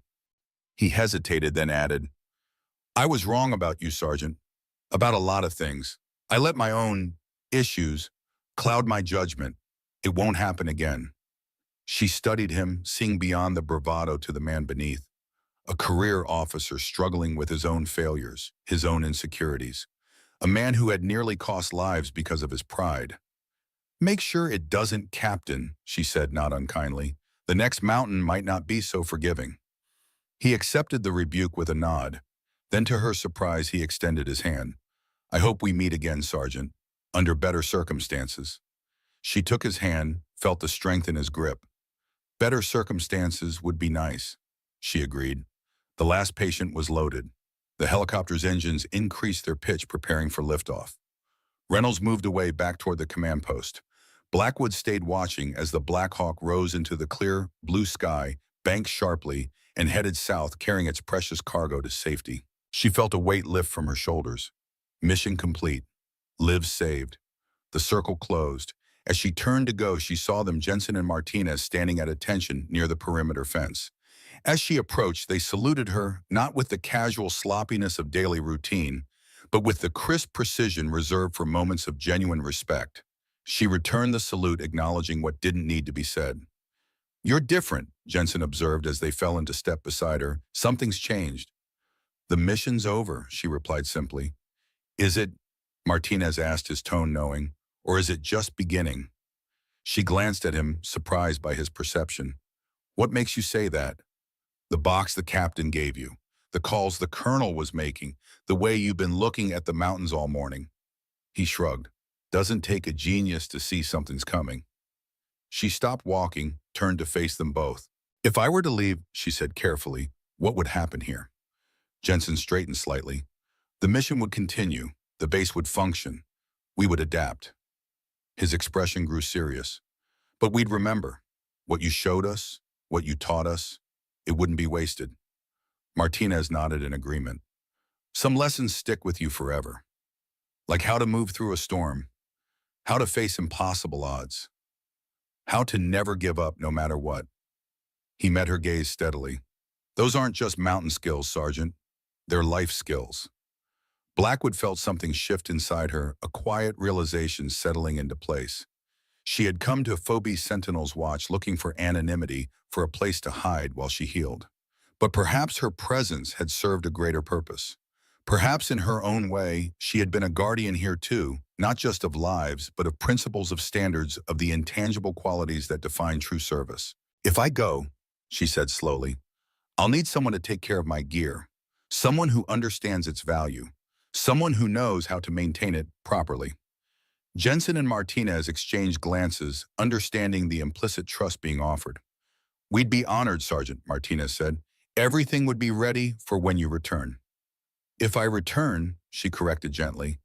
He hesitated, then added, I was wrong about you, Sergeant. About a lot of things. I let my own issues cloud my judgment. It won't happen again. She studied him, seeing beyond the bravado to the man beneath. A career officer struggling with his own failures, his own insecurities. A man who had nearly cost lives because of his pride. Make sure it doesn't, Captain, she said, not unkindly. The next mountain might not be so forgiving. He accepted the rebuke with a nod. Then, to her surprise, he extended his hand. I hope we meet again, Sergeant, under better circumstances. She took his hand, felt the strength in his grip. Better circumstances would be nice, she agreed. The last patient was loaded. The helicopter's engines increased their pitch, preparing for liftoff. Reynolds moved away back toward the command post. Blackwood stayed watching as the Black Hawk rose into the clear, blue sky, banked sharply, and headed south, carrying its precious cargo to safety. She felt a weight lift from her shoulders. Mission complete. Lives saved. The circle closed. As she turned to go, she saw them, Jensen and Martinez, standing at attention near the perimeter fence. As she approached, they saluted her, not with the casual sloppiness of daily routine, but with the crisp precision reserved for moments of genuine respect. She returned the salute, acknowledging what didn't need to be said. You're different, Jensen observed as they fell into step beside her. Something's changed. The mission's over, she replied simply. Is it? Martinez asked, his tone knowing. Or is it just beginning? She glanced at him, surprised by his perception. What makes you say that? The box the captain gave you, the calls the colonel was making, the way you've been looking at the mountains all morning. He shrugged. Doesn't take a genius to see something's coming. She stopped walking, turned to face them both. If I were to leave, she said carefully, what would happen here? Jensen straightened slightly. The mission would continue. The base would function. We would adapt. His expression grew serious. But we'd remember. What you showed us, what you taught us, it wouldn't be wasted. Martinez nodded in agreement. Some lessons stick with you forever. Like how to move through a storm, how to face impossible odds, how to never give up no matter what. He met her gaze steadily. Those aren't just mountain skills, Sergeant. They're life skills. Blackwood felt something shift inside her, a quiet realization settling into place. She had come to Phoebe Sentinel's watch looking for anonymity, for a place to hide while she healed. But perhaps her presence had served a greater purpose. Perhaps in her own way, she had been a guardian here too, not just of lives, but of principles, of standards, of the intangible qualities that define true service. If I go, she said slowly, I'll need someone to take care of my gear, someone who understands its value, someone who knows how to maintain it properly. Jensen and Martinez exchanged glances, understanding the implicit trust being offered. We'd be honored, Sergeant, Martinez said. Everything would be ready for when you return. If I return, she corrected gently,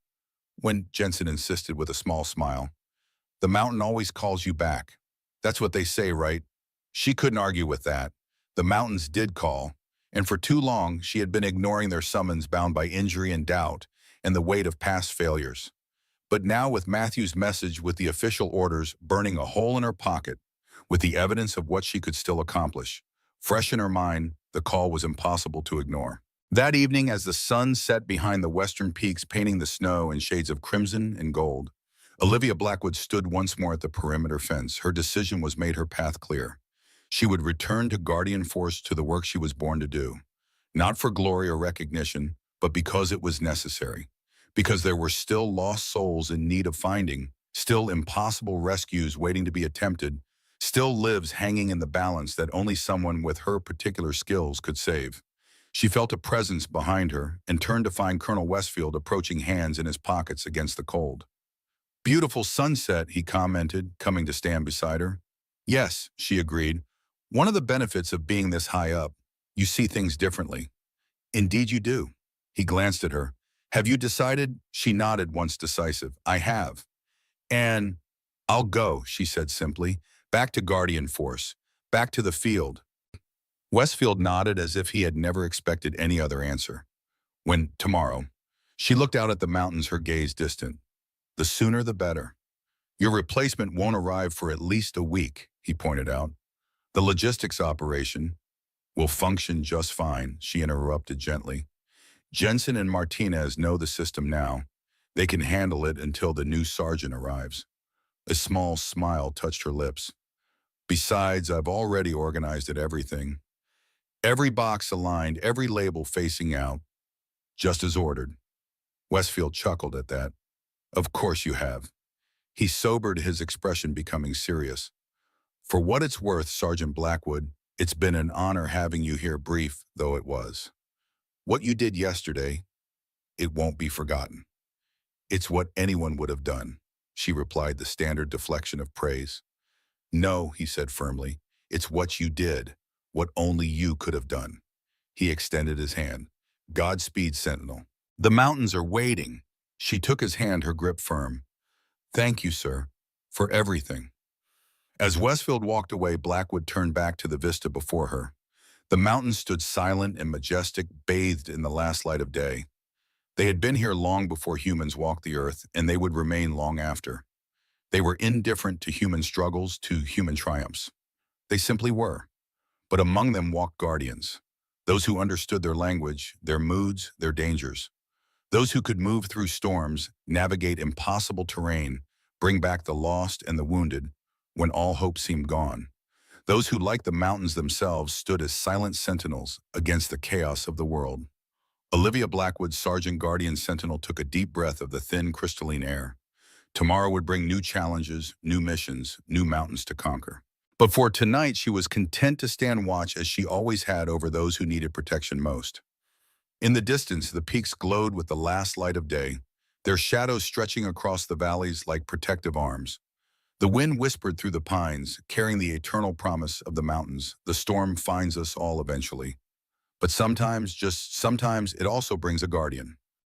when Jensen insisted with a small smile. The mountain always calls you back. That's what they say, right? She couldn't argue with that. The mountains did call, and for too long she had been ignoring their summons bound by injury and doubt and the weight of past failures. But now with Matthew's message with the official orders burning a hole in her pocket, with the evidence of what she could still accomplish, fresh in her mind, the call was impossible to ignore. That evening, as the sun set behind the western peaks painting the snow in shades of crimson and gold, Olivia Blackwood stood once more at the perimeter fence. Her decision was made, her path clear. She would return to Guardian Force, to the work she was born to do. Not for glory or recognition, but because it was necessary. Because there were still lost souls in need of finding, still impossible rescues waiting to be attempted, still lives hanging in the balance that only someone with her particular skills could save. She felt a presence behind her and turned to find Colonel Westfield approaching, hands in his pockets against the cold. "Beautiful sunset," he commented, coming to stand beside her. "Yes," she agreed. "One of the benefits of being this high up, you see things differently." "Indeed you do." He glanced at her. "Have you decided?" She nodded, once decisive. "I have." "And I'll go," she said simply. "Back to Guardian Force. Back to the field." Westfield nodded as if he had never expected any other answer. "When tomorrow." She looked out at the mountains, her gaze distant. "The sooner the better." "Your replacement won't arrive for at least a week," he pointed out. "The logistics operation will function just fine," she interrupted gently. "Jensen and Martinez know the system now. They can handle it until the new sergeant arrives." A small smile touched her lips. "Besides, I've already organized it, everything. Every box aligned, every label facing out, just as ordered." Westfield chuckled at that. "Of course you have." He sobered, his expression becoming serious. "For what it's worth, Sergeant Blackwood, it's been an honor having you here, brief though it was. What you did yesterday, it won't be forgotten." "It's what anyone would have done," she replied, the standard deflection of praise. "No," he said firmly, "it's what you did, what only you could have done." He extended his hand. "Godspeed, Sentinel. The mountains are waiting." She took his hand, her grip firm. "Thank you, sir, for everything." As Westfield walked away, Blackwood turned back to the vista before her. The mountains stood silent and majestic, bathed in the last light of day. They had been here long before humans walked the earth, and they would remain long after. They were indifferent to human struggles, to human triumphs. They simply were. But among them walked guardians, those who understood their language, their moods, their dangers. Those who could move through storms, navigate impossible terrain, bring back the lost and the wounded when all hope seemed gone. Those who, like the mountains themselves, stood as silent sentinels against the chaos of the world. Olivia Blackwood, Sergeant Guardian Sentinel, took a deep breath of the thin, crystalline air. Tomorrow would bring new challenges, new missions, new mountains to conquer. But for tonight, she was content to stand watch, as she always had, over those who needed protection most. In the distance, the peaks glowed with the last light of day, their shadows stretching across the valleys like protective arms. The wind whispered through the pines, carrying the eternal promise of the mountains. The storm finds us all eventually. But sometimes, just sometimes, it also brings a guardian.